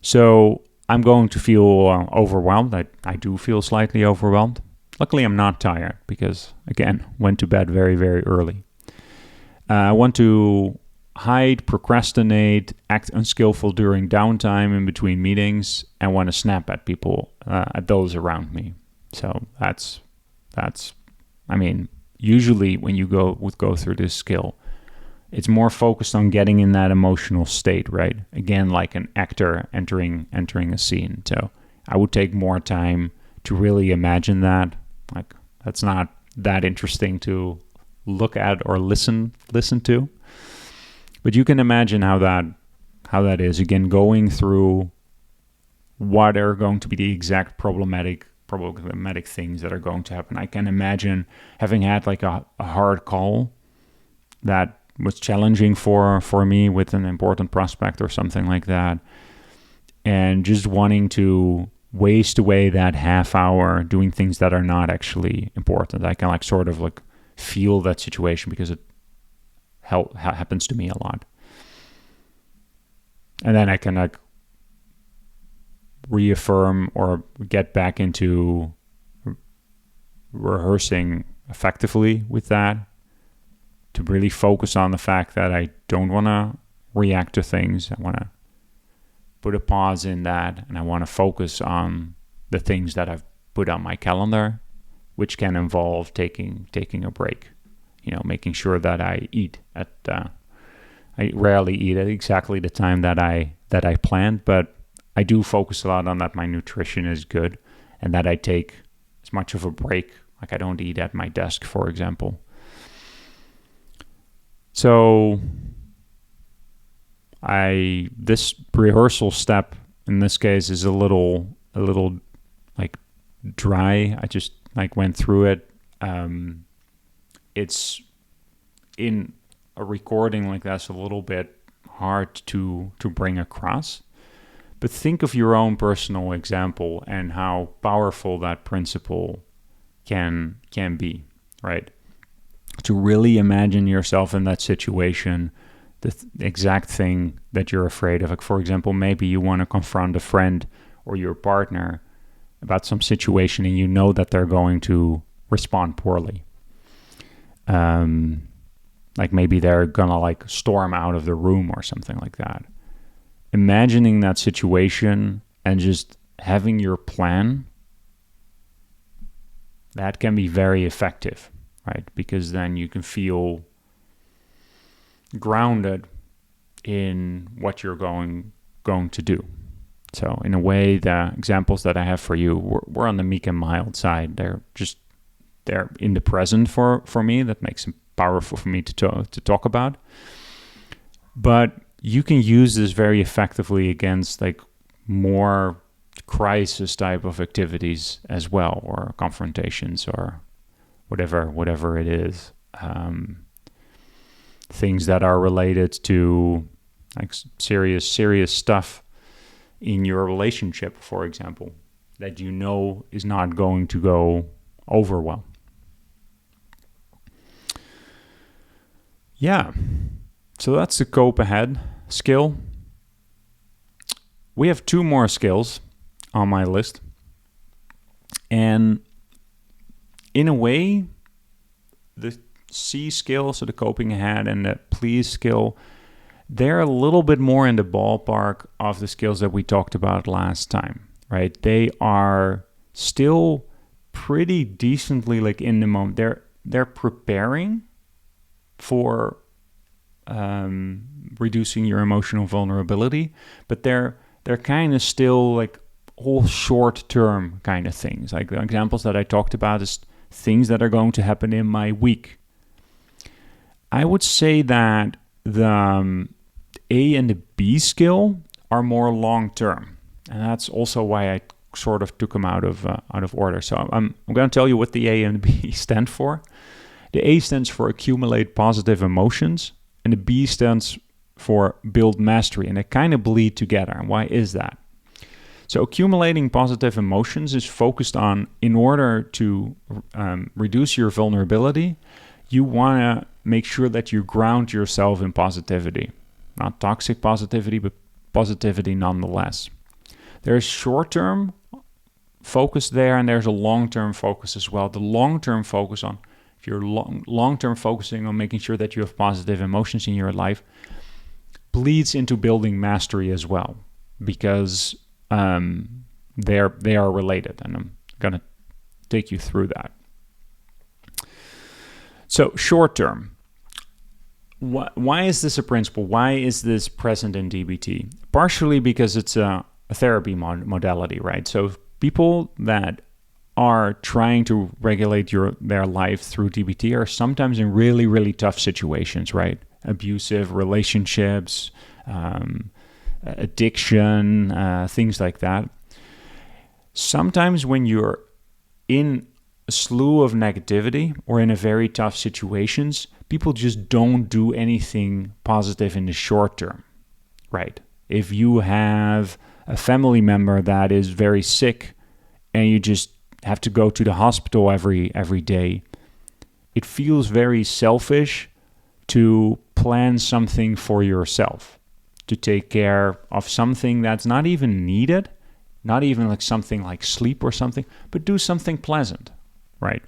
So I'm going to feel overwhelmed. I do feel slightly overwhelmed. Luckily, I'm not tired because, again, went to bed very, very early. I want to hide, procrastinate, act unskillful during downtime in between meetings, and want to snap at people, at those around me. So that's. I mean, usually when you go through this skill, it's more focused on getting in that emotional state, right? Again, like an actor entering a scene. So I would take more time to really imagine that. Like that's not that interesting to look at or listen to. But you can imagine how that is. Again, going through what are going to be the exact problematic things that are going to happen. I can imagine having had like a hard call that was challenging for me with an important prospect or something like that, and just wanting to waste away that half hour doing things that are not actually important. I can like sort of like feel that situation because it happens to me a lot. And then I can like reaffirm or get back into rehearsing effectively with that, to really focus on the fact that I don't want to react to things. I want to put a pause in that, and I want to focus on the things that I've put on my calendar, which can involve taking a break. Making sure that I eat at. I rarely eat at exactly the time that I planned, but I do focus a lot on that my nutrition is good and that I take as much of a break. Like I don't eat at my desk, for example. So this rehearsal step in this case is a little like dry. I just like went through it. It's in a recording like that's a little bit hard to bring across, But think of your own personal example and how powerful that principle can be, right? To really imagine yourself in that situation, the exact thing that you're afraid of. Like, for example, maybe you want to confront a friend or your partner about some situation and you know that they're going to respond poorly. Like maybe they're gonna like storm out of the room or something like that. Imagining that situation and just having your plan, that can be very effective, right? Because then you can feel grounded in what you're going to do. So in a way, the examples that I have for you were on the meek and mild side. They're in the present for me. That makes them powerful for me to talk about. But you can use this very effectively against like more crisis type of activities as well, or confrontations, or whatever it is. Things that are related to like serious stuff in your relationship, for example, that you know is not going to go over well. Yeah, so that's the cope ahead skill. We have 2 more skills on my list. And in a way, the C skill, so the coping ahead, and the please skill, they're a little bit more in the ballpark of the skills that we talked about last time, right? They are still pretty decently like in the moment. They're preparing for reducing your emotional vulnerability, but they're kind of still like all short-term kind of things. Like the examples that I talked about is things that are going to happen in my week. I would say that the A and the B skill are more long-term, and that's also why I sort of took them out of order. So I'm going to tell you what the A and the B stand for. The A stands for accumulate positive emotions, and the B stands for build mastery, and they kind of bleed together. And why is that? So accumulating positive emotions is focused on, in order to reduce your vulnerability, you want to make sure that you ground yourself in positivity. Not toxic positivity, but positivity nonetheless. There's short-term focus there, and there's a long-term focus as well. The long-term focus on, if you're long-term focusing on making sure that you have positive emotions in your life, bleeds into building mastery as well, because they are related, and I'm going to take you through that. So short-term, why is this a principle? Why is this present in DBT? Partially because it's a therapy modality, right? So people that are trying to regulate their life through DBT are sometimes in really, really tough situations, right? Abusive relationships, addiction, things like that. Sometimes when you're in a slew of negativity or in a very tough situations, people just don't do anything positive in the short term, right? If you have a family member that is very sick and you just have to go to the hospital every day, it feels very selfish to plan something for yourself, to take care of something that's not even needed, not even like something like sleep or something, but do something pleasant, right?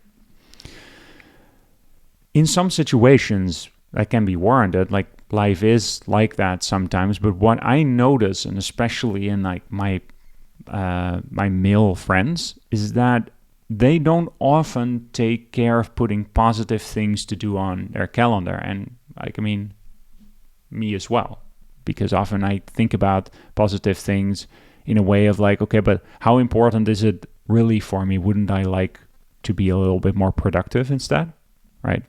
In some situations, that can be warranted, like life is like that sometimes, but what I notice, and especially in like my male friends, is that they don't often take care of putting positive things to do on their calendar. And like, I mean, me as well, because often I think about positive things in a way of like, okay, but how important is it really for me? Wouldn't I like to be a little bit more productive instead, right?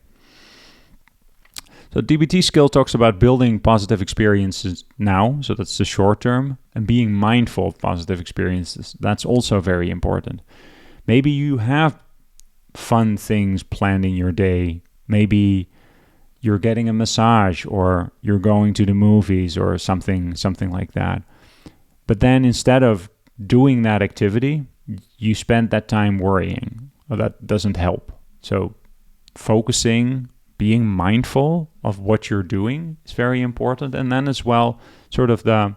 So DBT skill talks about building positive experiences now, so that's the short term, and being mindful of positive experiences. That's also very important. Maybe you have fun things planned in your day. Maybe you're getting a massage, or you're going to the movies, or something like that. But then instead of doing that activity, you spend that time worrying. Well, that doesn't help. So focusing, being mindful of what you're doing is very important. And then as well, sort of the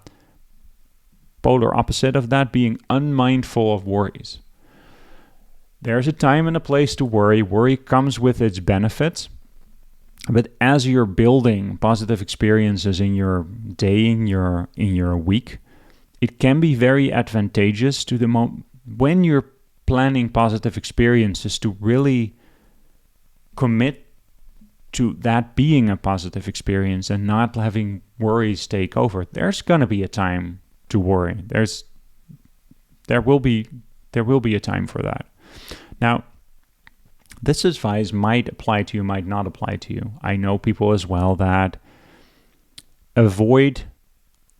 polar opposite of that, being unmindful of worries. There's a time and a place to worry. Worry comes with its benefits. But as you're building positive experiences in your day, in your week, it can be very advantageous to when you're planning positive experiences to really commit to that being a positive experience and not having worries take over. There's going to be a time to worry. There will be a time for that. Now, this advice might apply to you, might not apply to you. I know people as well that avoid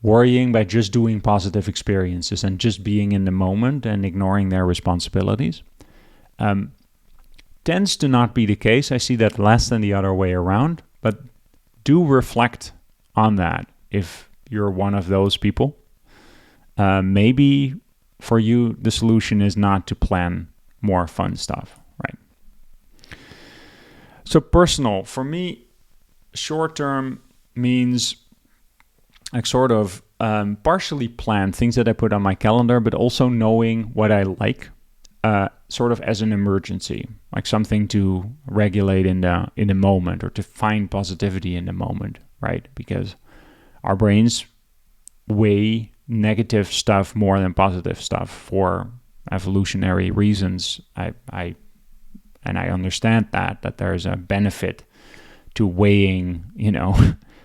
worrying by just doing positive experiences and just being in the moment and ignoring their responsibilities. Tends to not be the case. I see that less than the other way around, but do reflect on that if you're one of those people. Maybe for you, the solution is not to plan more fun stuff, right? So personal, for me, short term means like sort of partially plan things that I put on my calendar, but also knowing what I like, sort of as an emergency, like something to regulate in the moment or to find positivity in the moment, right? Because our brains weigh negative stuff more than positive stuff for evolutionary reasons. I understand that there's a benefit to weighing,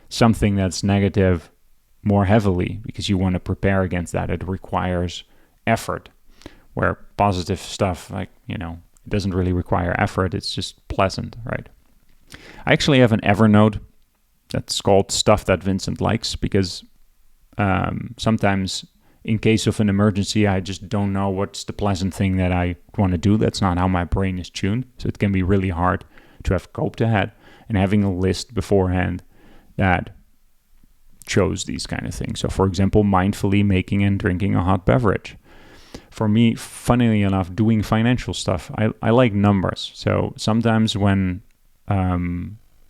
something that's negative more heavily because you want to prepare against that. It requires effort, where positive stuff, like, it doesn't really require effort. It's just pleasant, right? I actually have an Evernote that's called Stuff That Vincent Likes because sometimes in case of an emergency, I just don't know what's the pleasant thing that I want to do. That's not how my brain is tuned. So it can be really hard to have coped ahead, and having a list beforehand that shows these kind of things. So for example, mindfully making and drinking a hot beverage. For me, funnily enough, doing financial stuff, I like numbers. So sometimes when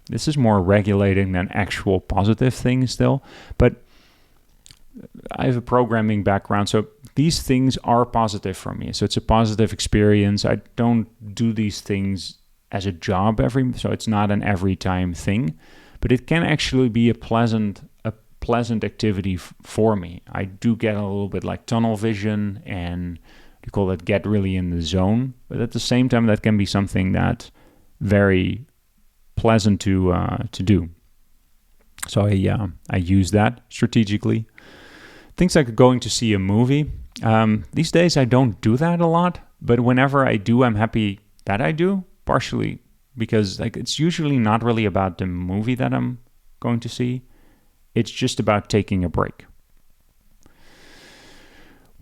this is more regulating than actual positive things still, but I have a programming background, so these things are positive for me. So it's a positive experience. I don't do these things as a job so it's not an every time thing, but it can actually be a pleasant activity for me. I do get a little bit like tunnel vision, and you call it get really in the zone. But at the same time, that can be something that's very pleasant to do. So I use that strategically. Things like going to see a movie. These days I don't do that a lot, but whenever I do, I'm happy that I do, partially because it's usually not really about the movie that I'm going to see. It's just about taking a break.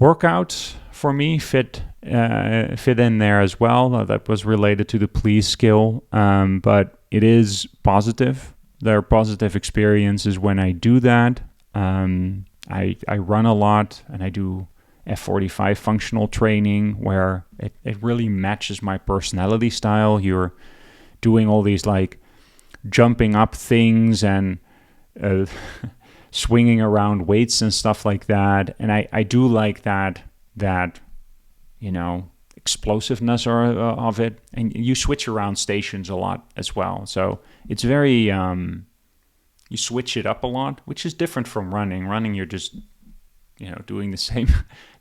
Workouts for me fit in there as well. That was related to the please skill, but it is positive. There are positive experiences when I do that. I run a lot, and I do F45 functional training where it really matches my personality style. You're doing all these like jumping up things and swinging around weights and stuff like that. And I do like that explosiveness of it. And you switch around stations a lot as well. So it's very, you switch it up a lot, which is different from running. Running, you're just, doing the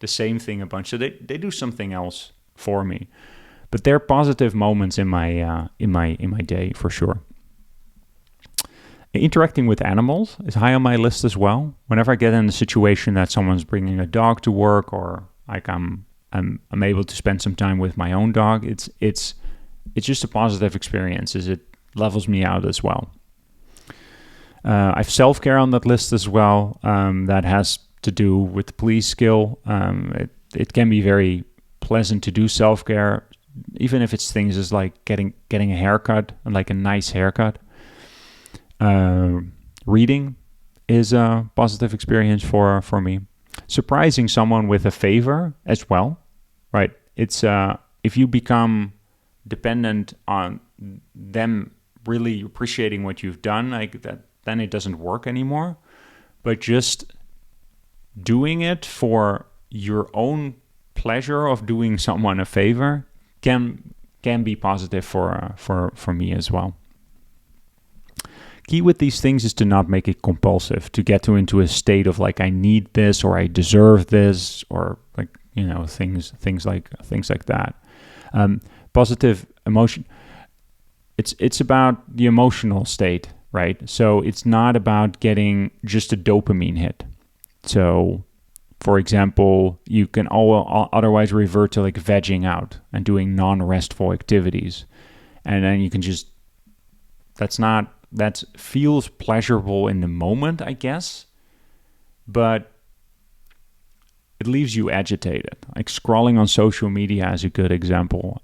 same thing a bunch. So they do something else for me. But they're positive moments in my day for sure. Interacting with animals is high on my list as well. Whenever I get in a situation that someone's bringing a dog to work, or like I'm able to spend some time with my own dog, it's just a positive experience. It levels me out as well. I have self-care on that list as well. That has to do with the please skill. It can be very pleasant to do self-care, even if it's things as like getting a haircut, and like a nice haircut. Reading is a positive experience for me. surprising someone with a favor as well, right? It's if you become dependent on them really appreciating what you've done, like that, then it doesn't work anymore. But just doing it for your own pleasure of doing someone a favor can be positive for me as well. Key with these things is to not make it compulsive, to get into a state of like I need this or I deserve this or like things like that. Positive emotion. It's about the emotional state, right? So it's not about getting just a dopamine hit. So, for example, you can otherwise revert to like vegging out and doing non-restful activities, and then you can just that feels pleasurable in the moment, I guess, but it leaves you agitated. Like scrolling on social media is a good example.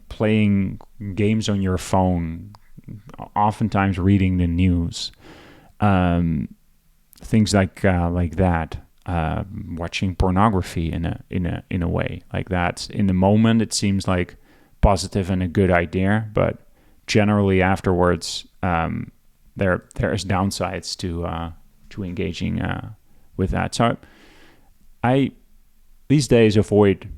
Playing games on your phone, oftentimes reading the news, things like that. Watching pornography in a way like that. In the moment, it seems like positive and a good idea, but generally afterwards, there's downsides to engaging with that. So I these days avoid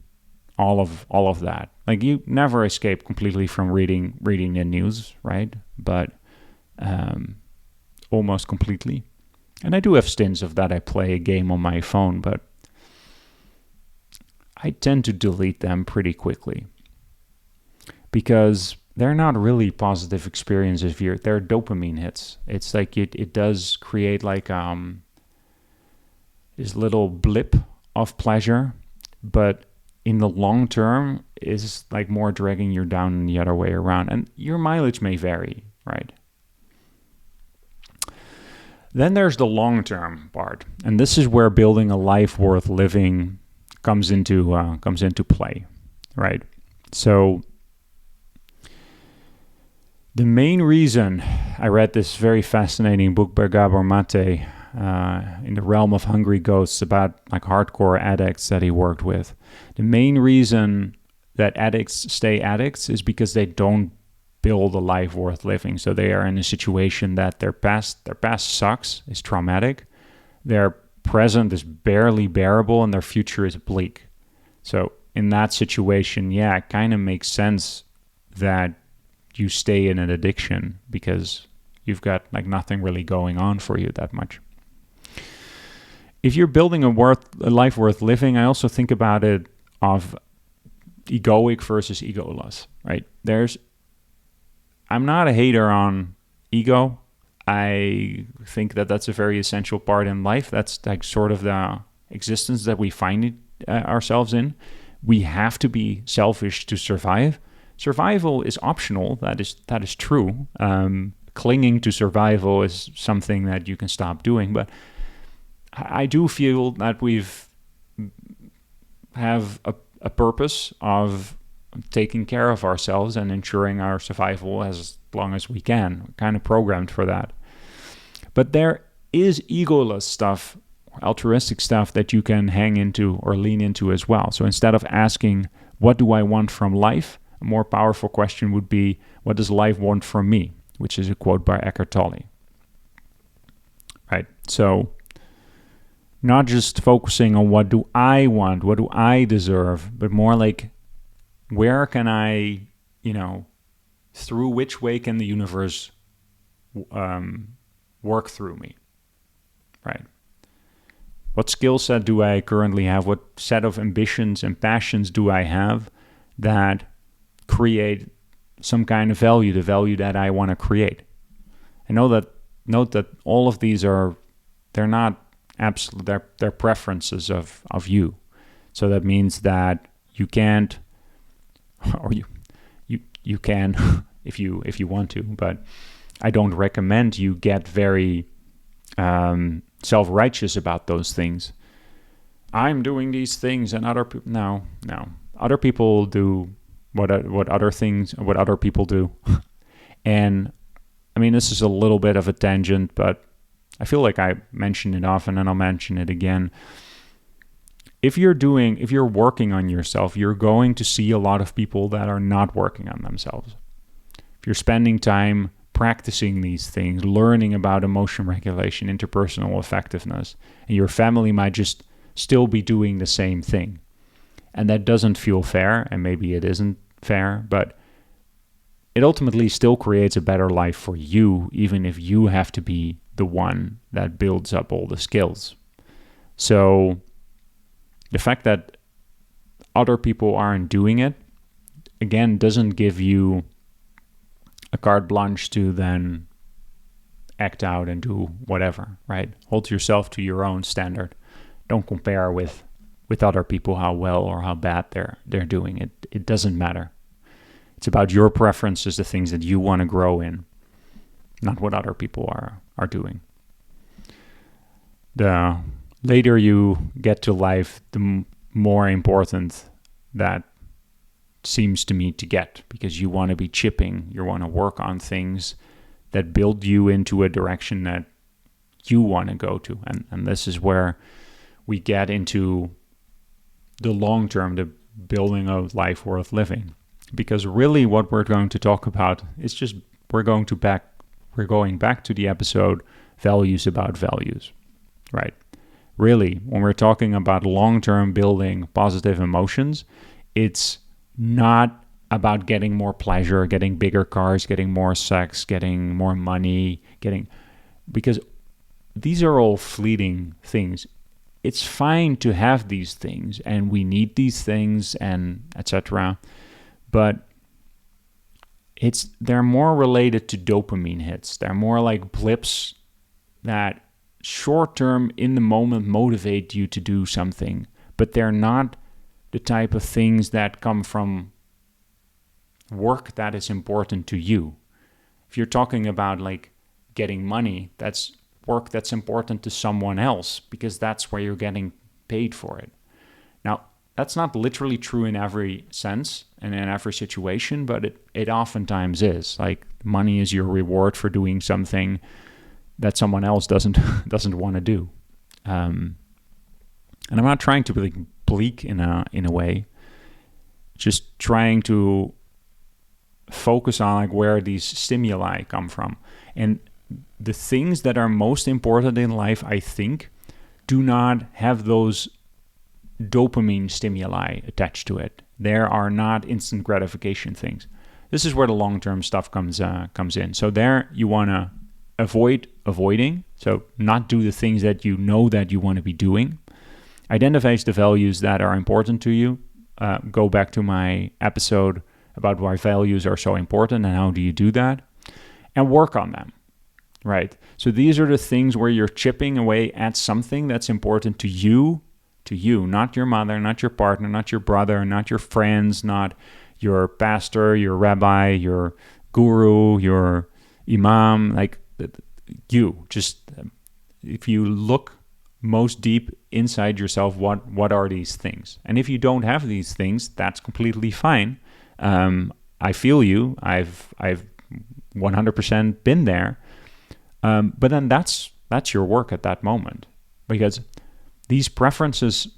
all of that. Like you never escape completely from reading the news, right? But almost completely. And I do have stints of that. I play a game on my phone, but I tend to delete them pretty quickly because they're not really positive experiences. They're dopamine hits. It's like it does create like this little blip of pleasure, but in the long term is like more dragging you down than the other way around. And your mileage may vary, right? Then there's the long-term part, and this is where building a life worth living comes into play, right? So the main reason I read this very fascinating book by Gabor Mate, In the Realm of Hungry Ghosts, about like hardcore addicts that he worked with. The main reason that addicts stay addicts is because they don't build a life worth living. So they are in a situation that their past sucks, is traumatic, their present is barely bearable, and their future is bleak. So in that situation, yeah, it kind of makes sense that you stay in an addiction because you've got like nothing really going on for you that much. If you're building a life worth living, I also think about it of egoic versus egoless, right? I'm not a hater on ego. I think that that's a very essential part in life. That's like sort of the existence that we find ourselves in. We have to be selfish to survive. Survival is optional. That is true. Clinging to survival is something that you can stop doing. But I do feel that have a purpose of taking care of ourselves and ensuring our survival as long as we can. We're kind of programmed for that. But there is egoless stuff, altruistic stuff that you can hang into or lean into as well. So instead of asking, what do I want from life? A more powerful question would be, what does life want from me? Which is a quote by Eckhart Tolle. Right? So not just focusing on what do I want, what do I deserve, but more like, where can I, through which way can the universe work through me, right? What skill set do I currently have? What set of ambitions and passions do I have that create some kind of value, the value that I want to create? And note that all of these they're not absolute, they're preferences of you. So that means that you can't, or you can if you want to, but I don't recommend you get very self-righteous about those things. I'm doing these things, and other people no. Other people do what other people do, and I mean, this is a little bit of a tangent, but I feel like I mention it often, and I'll mention it again. if you're working on yourself, you're going to see a lot of people that are not working on themselves. If you're spending time practicing these things, learning about emotion regulation, interpersonal effectiveness, and your family might just still be doing the same thing. And that doesn't feel fair, and maybe it isn't fair, but it ultimately still creates a better life for you, even if you have to be the one that builds up all the skills. So the fact that other people aren't doing it, again, doesn't give you a carte blanche to then act out and do whatever, right? Hold yourself to your own standard. Don't compare with other people how well or how bad they're doing it. It doesn't matter. It's about your preferences, the things that you want to grow in, not what other people are doing. The later you get to life, the more important that seems to me to get, because you want to be chipping, you want to work on things that build you into a direction that you want to go to. And this is where we get into the long term, the building a life worth living. Because really what we're going to talk about is just we're going back to the episode Values About Values, right? Really, when we're talking about long-term building positive emotions, it's not about getting more pleasure, getting bigger cars, getting more sex, getting more money, because these are all fleeting things. It's fine to have these things, and we need these things, and etc. But they're more related to dopamine hits. They're more like blips that short-term, in the moment, motivate you to do something, but they're not the type of things that come from work that is important to you. If you're talking about like getting money, that's work that's important to someone else, because that's where you're getting paid for it. Now, that's not literally true in every sense and in every situation, but it oftentimes is. Like, money is your reward for doing something that someone else doesn't want to do. And I'm not trying to be bleak in a way, just trying to focus on like where these stimuli come from. And the things that are most important in life, I think, do not have those dopamine stimuli attached to it. There are not instant gratification things. This is where the long-term stuff comes in. So there you want to avoiding. So not do the things that you know that you want to be doing. Identify the values that are important to you. Go back to my episode about why values are so important and how do you do that. And work on them, right? So these are the things where you're chipping away at something that's important to you, not your mother, not your partner, not your brother, not your friends, not your pastor, your rabbi, your guru, your imam, like you. Just if you look most deep inside yourself, what are these things? And if you don't have these things, that's completely fine. I feel you. I've 100% been there. But then that's your work at that moment, because these preferences,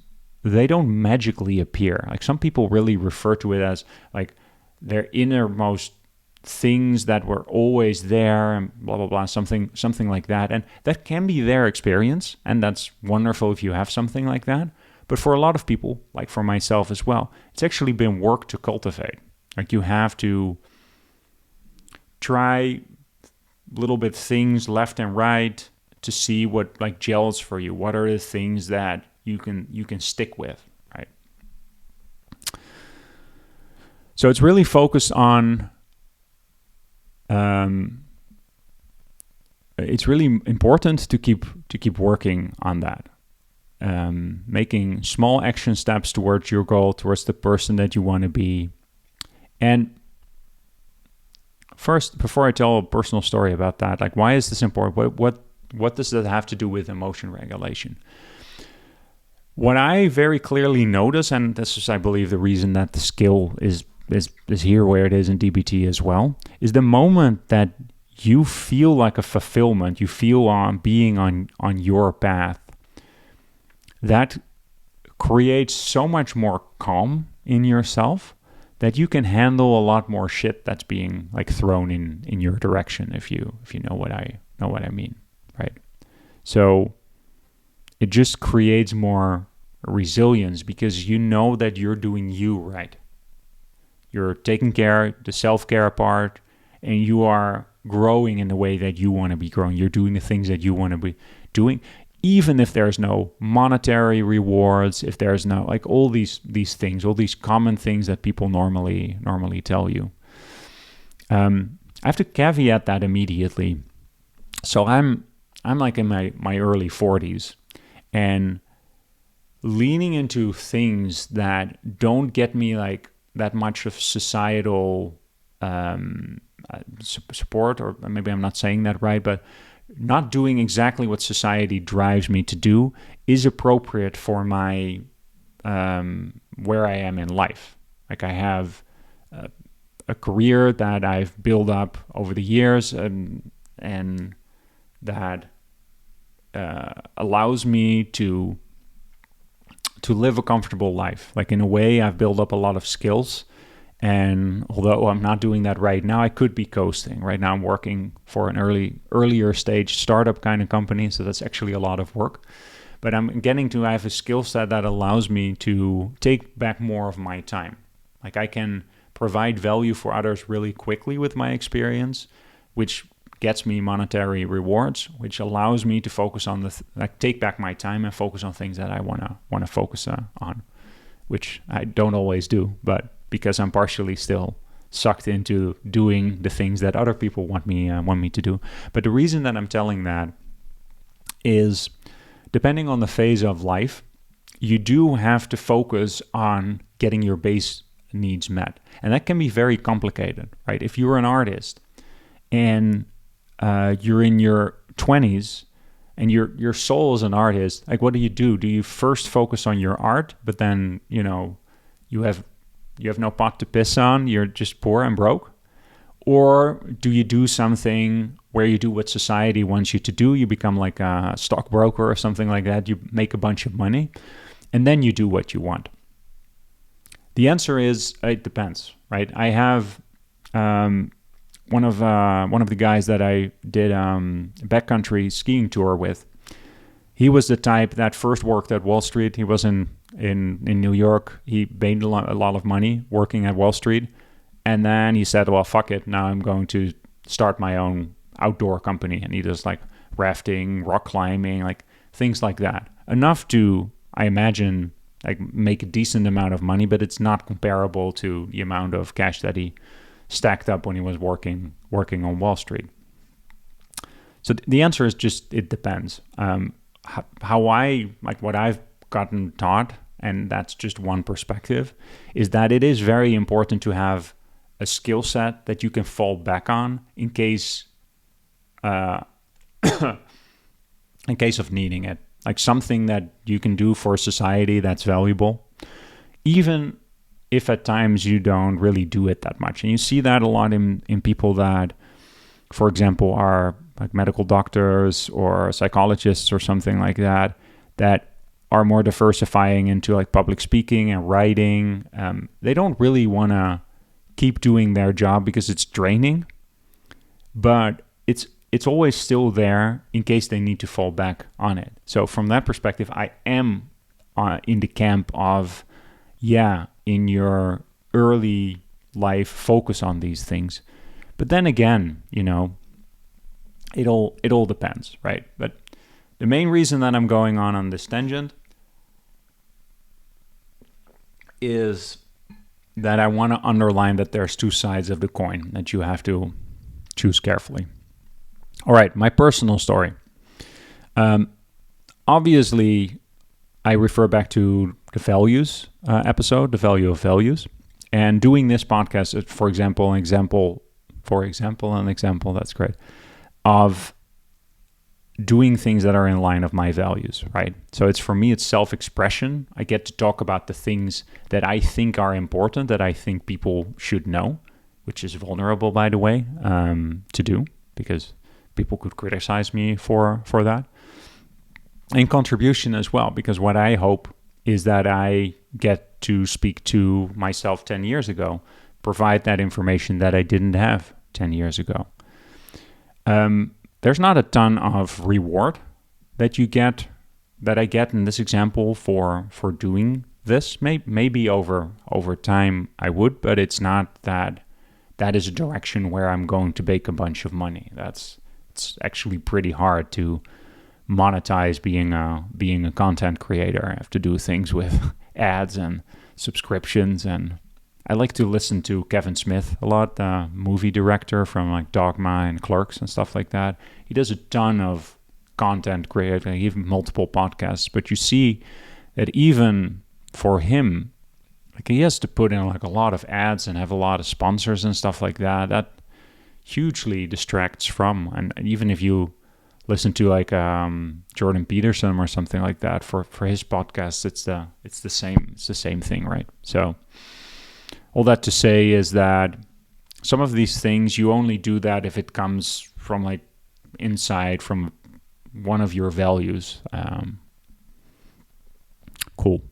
they don't magically appear. Like, some people really refer to it as like their innermost things that were always there and blah, blah, blah, something like that. And that can be their experience. And that's wonderful if you have something like that. But for a lot of people, like for myself as well, it's actually been work to cultivate. Like, you have to try little bit things left and right to see what like gels for you. What are the things that you can stick with, right? So it's really focused on it's really important to keep working on that. Making small action steps towards your goal, towards the person that you want to be. And first, before I tell a personal story about that, like, why is this important? What does that have to do with emotion regulation? What I very clearly notice, and this is, I believe, the reason that the skill is here where it is in DBT as well, is the moment that you feel like a fulfillment, you feel on being on your path, that creates so much more calm in yourself that you can handle a lot more shit that's being like thrown in your direction, if you know what I mean, right? So it just creates more resilience because you know that you're doing you right. You're taking care, the self-care part, and you are growing in the way that you want to be growing. You're doing the things that you want to be doing, even if there's no monetary rewards, if there's no like all these things, all these common things that people normally tell you. I have to caveat that immediately. So I'm like in my early 40s, and leaning into things that don't get me like that much of societal support, or maybe I'm not saying that right, but not doing exactly what society drives me to do is appropriate for my where I am in life. Like I have a career that I've built up over the years, and that allows me to live a comfortable life. Like in a way, I've built up a lot of skills. And although I'm not doing that right now, I could be coasting. Right now I'm working for an earlier stage startup kind of company, so that's actually a lot of work. But I have a skill set that allows me to take back more of my time. Like I can provide value for others really quickly with my experience, which gets me monetary rewards, which allows me to focus on take back my time and focus on things that I want to focus on, which I don't always do, but because I'm partially still sucked into doing the things that other people want me to do. But the reason that I'm telling that is, depending on the phase of life, you do have to focus on getting your base needs met. And that can be very complicated, right? If you're an artist and you're in your 20s and your soul is an artist, like what do? Do you first focus on your art, but then, you have no pot to piss on, you're just poor and broke? Or do you do something where you do what society wants you to do? You become like a stockbroker or something like that. You make a bunch of money, and then you do what you want. The answer is it depends, right? I have one of the guys that I did backcountry skiing tour with. He was the type that first worked at Wall Street. He was in New York. He made a lot of money working at Wall Street. And then he said, well, fuck it. Now I'm going to start my own outdoor company. And he does like rafting, rock climbing, like things like that. Enough to, I imagine, like make a decent amount of money, but it's not comparable to the amount of cash that he stacked up when he was working on Wall Street. So the answer is just, it depends. How I, like what I've gotten taught, and that's just one perspective, is that it is very important to have a skill set that you can fall back on in case of needing it. Like something that you can do for society that's valuable, even if at times you don't really do it that much. And you see that a lot in people that, for example, are like medical doctors or psychologists or something like that, that are more diversifying into like public speaking and writing. They don't really want to keep doing their job because it's draining, but it's always still there in case they need to fall back on it. So from that perspective, I am in the camp of, in your early life, focus on these things. But then again, it all depends, right? But the main reason that I'm going on this tangent is that I want to underline that there's two sides of the coin that you have to choose carefully. All right, my personal story. Obviously, I refer back to the values episode, the value of values, and doing this podcast is, for example, an example, that's great, of doing things that are in line of my values, right? So for me, it's self-expression. I get to talk about the things that I think are important, that I think people should know, which is vulnerable, by the way, to do, because people could criticize me for that. And contribution as well, because what I hope is that I get to speak to myself 10 years ago, provide that information that I didn't have 10 years ago. There's not a ton of reward that I get in this example for doing this. Maybe over time I would, but it's not that is a direction where I'm going to make a bunch of money. It's actually pretty hard to monetize being a content creator. I have to do things with ads and subscriptions, and I like to listen to Kevin Smith a lot, the movie director from like Dogma and Clerks and stuff like that. He does a ton of content creating, even multiple podcasts, but you see that even for him, like he has to put in like a lot of ads and have a lot of sponsors and stuff like that. That hugely distracts from, and even if you listen to like Jordan Peterson or something like that for his podcast, it's the same thing, right? So all that to say is that some of these things you only do that if it comes from like inside from one of your values. Cool.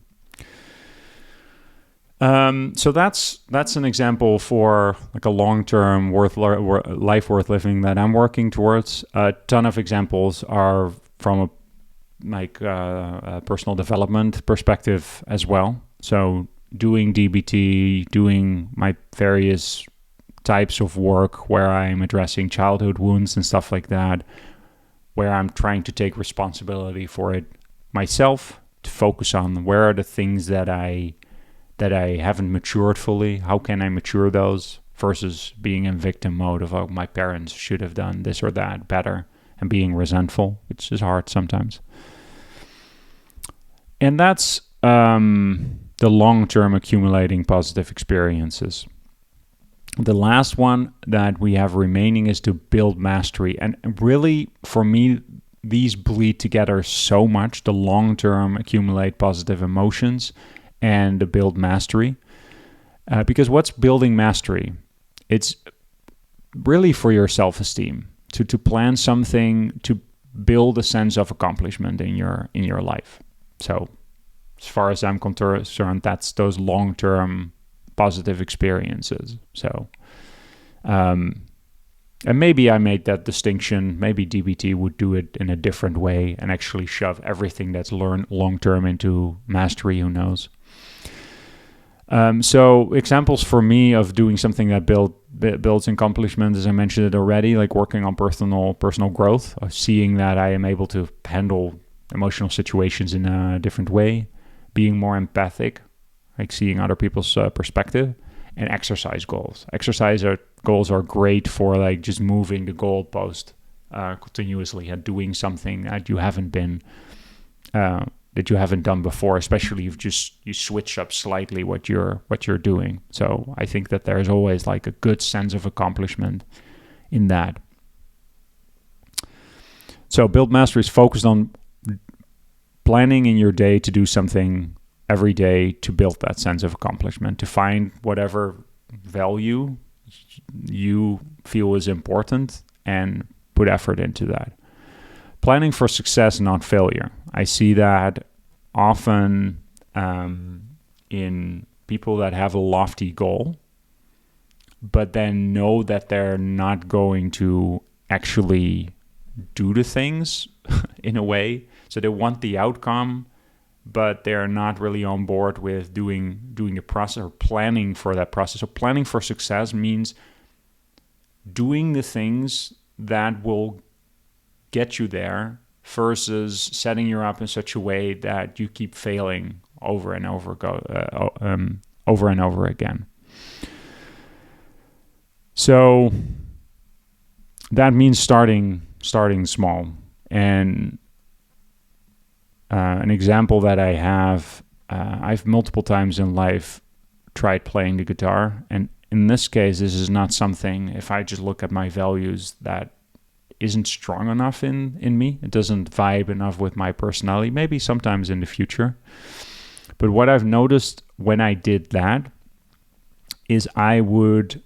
So that's an example for like a long-term life worth living that I'm working towards. A ton of examples are from a personal development perspective as well. So doing DBT, doing my various types of work where I'm addressing childhood wounds and stuff like that, where I'm trying to take responsibility for it myself, to focus on where are the things that I haven't matured fully, how can I mature those, versus being in victim mode of, oh, my parents should have done this or that better, and being resentful, which is hard sometimes. And that's the long-term accumulating positive experiences. The last one that we have remaining is to build mastery. And really, for me, these bleed together so much, the long-term accumulate positive emotions and the build mastery. Because what's building mastery? It's really for your self-esteem, to plan something, to build a sense of accomplishment in your life. So as far as I'm concerned, that's those long-term positive experiences. So, and maybe I made that distinction. Maybe DBT would do it in a different way and actually shove everything that's learned long-term into mastery. Who knows? So examples for me of doing something that builds accomplishment, as I mentioned it already, like working on personal growth, of seeing that I am able to handle emotional situations in a different way, being more empathic, like seeing other people's perspective, and exercise goals. Goals are great for like just moving the goalpost continuously and doing something that you haven't done before, especially if you switch up slightly what you're doing. So I think that there's always like a good sense of accomplishment in that. So build mastery is focused on planning in your day to do something every day to build that sense of accomplishment, to find whatever value you feel is important and put effort into that. Planning for success, not failure. I see that often in people that have a lofty goal, but then know that they're not going to actually do the things in a way. So they want the outcome, but they're not really on board with doing the process or planning for that process. So planning for success means doing the things that will get you there versus setting you up in such a way that you keep failing over and over again. So that means starting small. And an example that I have, I've multiple times in life tried playing the guitar. And in this case, this is not something, if I just look at my values, that isn't strong enough in me. It doesn't vibe enough with my personality, maybe sometimes in the future. But what I've noticed when I did that is I would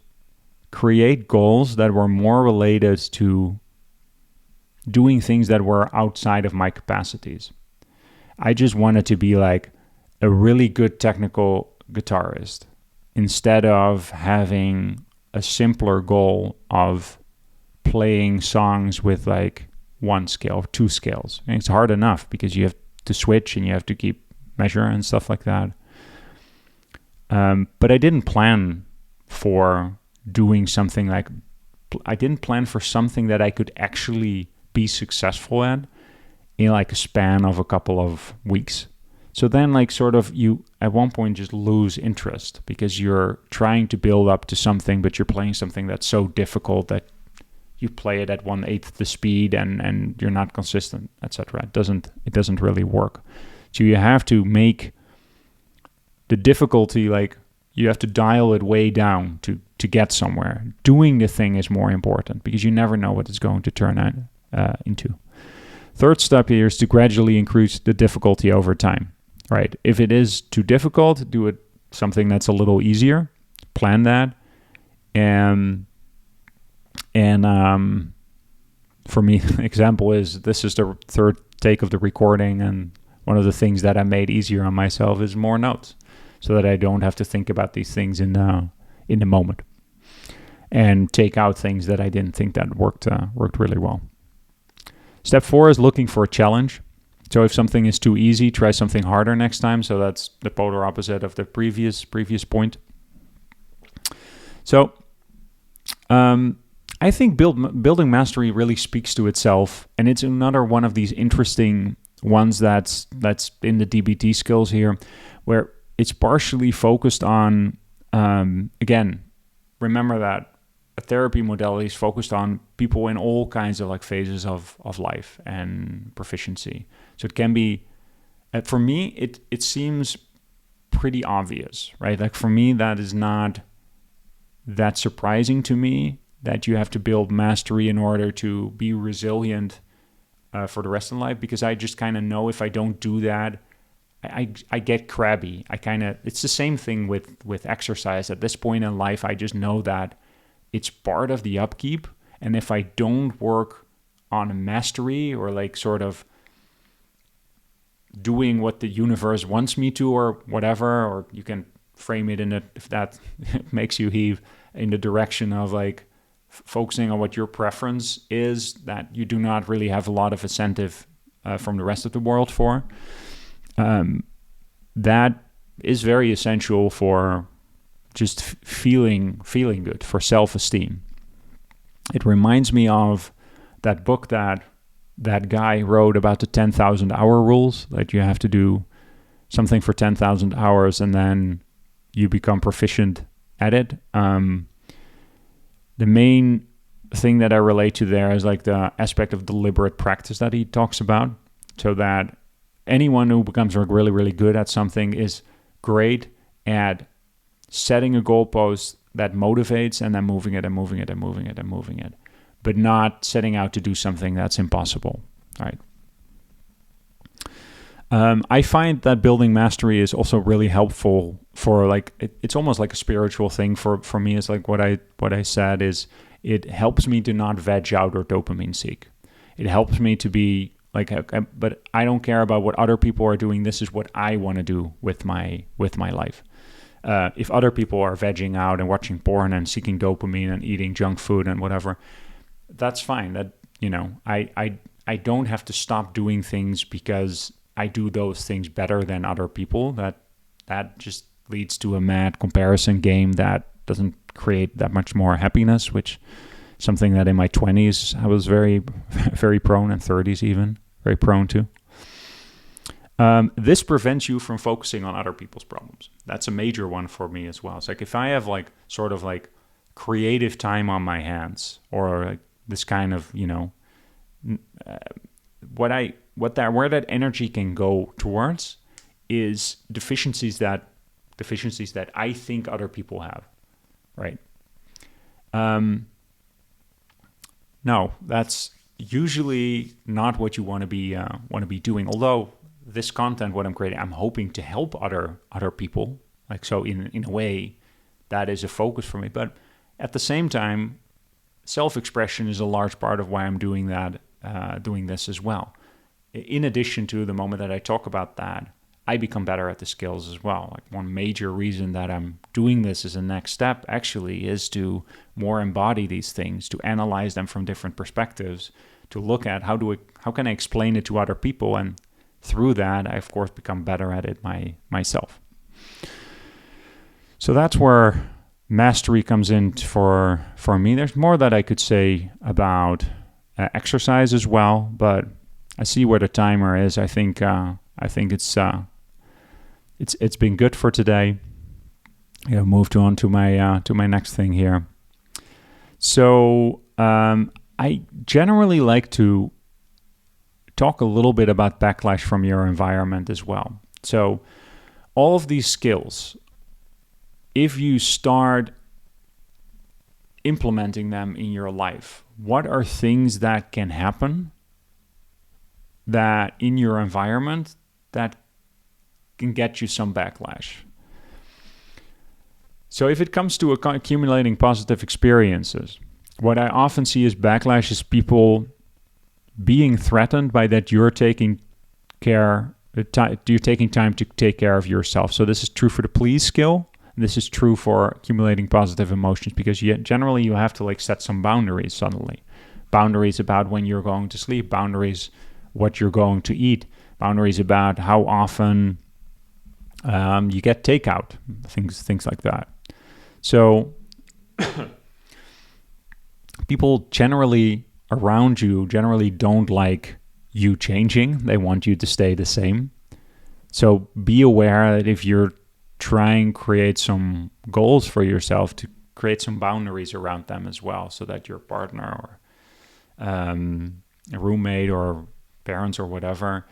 create goals that were more related to doing things that were outside of my capacities. I just wanted to be like a really good technical guitarist instead of having a simpler goal of playing songs with like one scale or two scales. And it's hard enough because you have to switch and you have to keep measure and stuff like that. But I didn't plan for doing something like, I didn't plan for something that I could actually be successful at in like a span of a couple of weeks. So then like sort of you at one point just lose interest because you're trying to build up to something, but you're playing something that's so difficult that you play it at 1/8 the speed and you're not consistent, etc. It doesn't really work. So you have to make the difficulty, like you have to dial it way down to get somewhere. Doing the thing is more important because you never know what it's going to turn out into. Third step here is to gradually increase the difficulty over time, right? If it is too difficult, do it something that's a little easier. Plan that. And for me, example is this is the third take of the recording, and one of the things that I made easier on myself is more notes, so that I don't have to think about these things in the moment, and take out things that I didn't think that worked really well. Step 4 is looking for a challenge. So if something is too easy, try something harder next time. So that's the polar opposite of the previous point. So I think building mastery really speaks to itself, and it's another one of these interesting ones that's in the DBT skills here, where it's partially focused on, again, remember that a therapy modality is focused on people in all kinds of like phases of life and proficiency. So it can be, for me, it seems pretty obvious, right? Like for me, that is not that surprising to me that you have to build mastery in order to be resilient for the rest of life, because I just kind of know if I don't do that, I get crabby. It's the same thing with exercise. At this point in life, I just know that it's part of the upkeep. And if I don't work on mastery or like sort of doing what the universe wants me to or whatever, or you can frame it if that makes you heave, in the direction of like focusing on what your preference is, that you do not really have a lot of incentive from the rest of the world for. That is very essential for just feeling good, for self-esteem. It reminds me of that book that guy wrote about the 10,000 hour rules, that you have to do something for 10,000 hours and then you become proficient at it. The main thing that I relate to there is like the aspect of deliberate practice that he talks about, so that anyone who becomes really, really good at something is great at setting a goalpost that motivates and then moving it and moving it and moving it and moving it, but not setting out to do something that's impossible, right? I find that building mastery is also really helpful for like, it's almost like a spiritual thing for me. Is like what I said is, it helps me to not veg out or dopamine seek. It helps me to be like, but I don't care about what other people are doing. This is what I want to do with my life. If other people are vegging out and watching porn and seeking dopamine and eating junk food and whatever, that's fine. That, you know, I don't have to stop doing things because I do those things better than other people. That just leads to a mad comparison game that doesn't create that much more happiness, which something that in my 20s I was very, very prone, and 30s even, very prone to. This prevents you from focusing on other people's problems. That's a major one for me as well. It's like if I have like sort of like creative time on my hands, or like this kind of, you know, where that energy can go towards is deficiencies that I think other people have, right? No, that's usually not what you want to be doing. Although this content, what I'm creating, I'm hoping to help other people. Like, so in a way, that is a focus for me. But at the same time, self-expression is a large part of why I'm doing this as well. In addition to the moment that I talk about that, I become better at the skills as well. Like one major reason that I'm doing this as a next step actually is to more embody these things, to analyze them from different perspectives, to look at how can I explain it to other people, and through that I of course become better at it myself. So that's where mastery comes in for me. There's more that I could say about exercise as well, but I see where the timer is. I think it's been good for today. I'll move on to my next thing here. So I generally like to talk a little bit about backlash from your environment as well. So all of these skills, if you start implementing them in your life, what are things that can happen that in your environment that can get you some backlash? So if it comes to accumulating positive experiences, what I often see as backlash is people being threatened by that you're taking time to take care of yourself. So this is true for the please skill. This is true for accumulating positive emotions, because generally you have to like set some boundaries suddenly. Boundaries about when you're going to sleep, boundaries what you're going to eat, boundaries about how often you get takeout, things like that. So people generally around you generally don't like you changing. They want you to stay the same. So be aware that if you're trying to create some goals for yourself, to create some boundaries around them as well, so that your partner or a roommate or parents or whatever,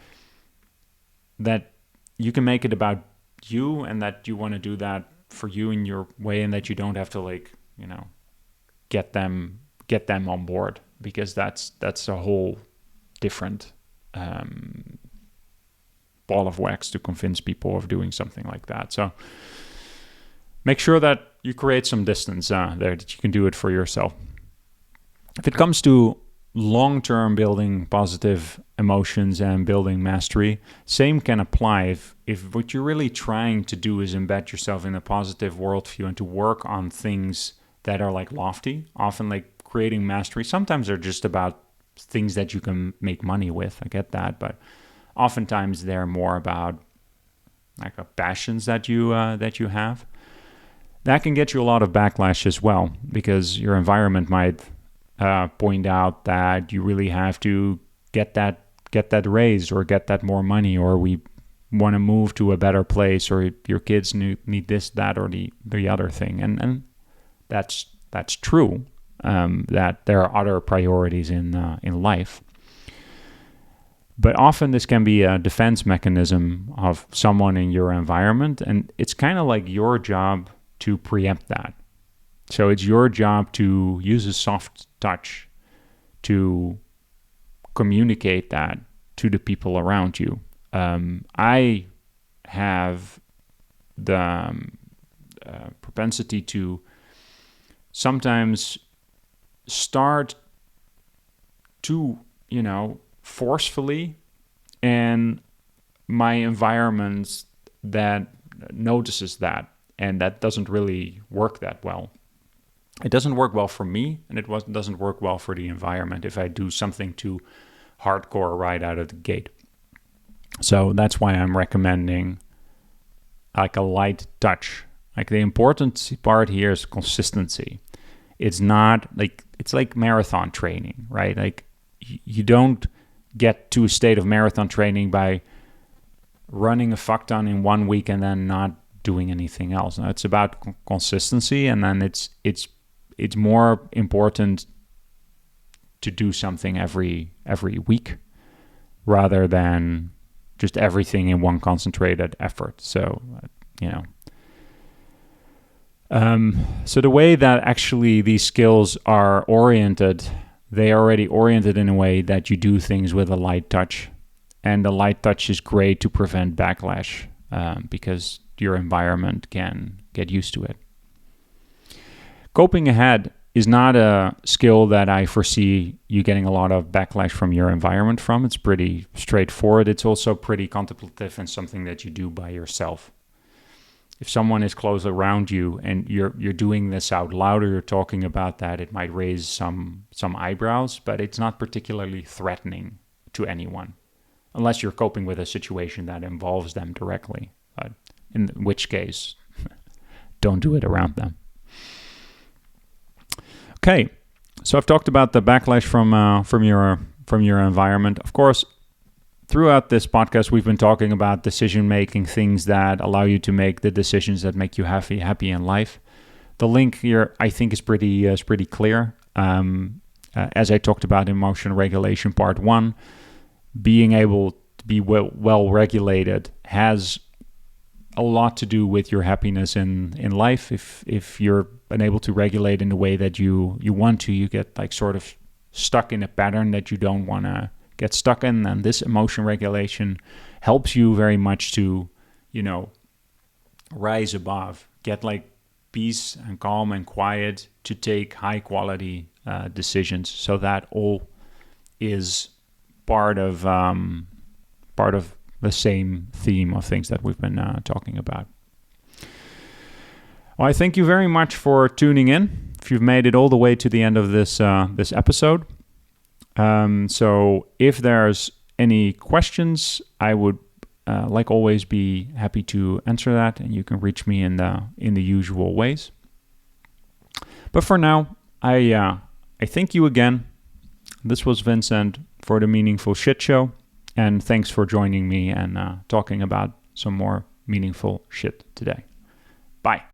that you can make it about you, and that you want to do that for you in your way, and that you don't have to get them on board, because that's a whole different ball of wax to convince people of doing something like that. So make sure that you create some distance there, that you can do it for yourself. If it comes to long-term building positive emotions and building mastery, same can apply. If what you're really trying to do is embed yourself in a positive worldview and to work on things that are like lofty, often like creating mastery, sometimes they're just about things that you can make money with. I get that, but oftentimes they're more about like passions that you have. That can get you a lot of backlash as well, because your environment might point out that you really have to get that raise, or get that more money, or we want to move to a better place, or your kids need this, that, or the other thing, and that's true. That there are other priorities in life. But often this can be a defense mechanism of someone in your environment, and it's kind of like your job to preempt that. So it's your job to use a soft touch to communicate that to the people around you. I have the propensity to sometimes start too, forcefully, and my environment that notices that, and that doesn't really work that well. It doesn't work well for me, and it doesn't work well for the environment if I do something too hardcore right out of the gate. So that's why I'm recommending like a light touch. Like the important part here is consistency. It's not like, it's like marathon training, right? Like you don't get to a state of marathon training by running a fuck ton in 1 week and then not doing anything else. Now, it's about consistency, and then it's more important to do something every week rather than just everything in one concentrated effort. So, so the way that actually these skills are oriented, they are already oriented in a way that you do things with a light touch. And the light touch is great to prevent backlash because your environment can get used to it. Coping ahead is not a skill that I foresee you getting a lot of backlash from your environment from. It's pretty straightforward. It's also pretty contemplative and something that you do by yourself. If someone is close around you and you're doing this out loud or you're talking about that, it might raise some eyebrows, but it's not particularly threatening to anyone, unless you're coping with a situation that involves them directly. But in which case, don't do it around them. Okay, so I've talked about the backlash from your environment. Of course, throughout this podcast, we've been talking about decision making, things that allow you to make the decisions that make you happy in life. The link here, I think, is pretty clear. As I talked about in emotion regulation part 1, being able to be well regulated has a lot to do with your happiness in life. If you're unable to regulate in the way that you want to, you get like sort of stuck in a pattern that you don't want to get stuck in. And this emotion regulation helps you very much to, rise above, get like peace and calm and quiet to take high quality decisions. So that all is part of the same theme of things that we've been talking about. Well, I thank you very much for tuning in. If you've made it all the way to the end of this episode. So if there's any questions, I would, like always, be happy to answer that, and you can reach me in the usual ways. But for now, I thank you again. This was Vincent for the Meaningful Shit Show, and thanks for joining me and talking about some more meaningful shit today. Bye.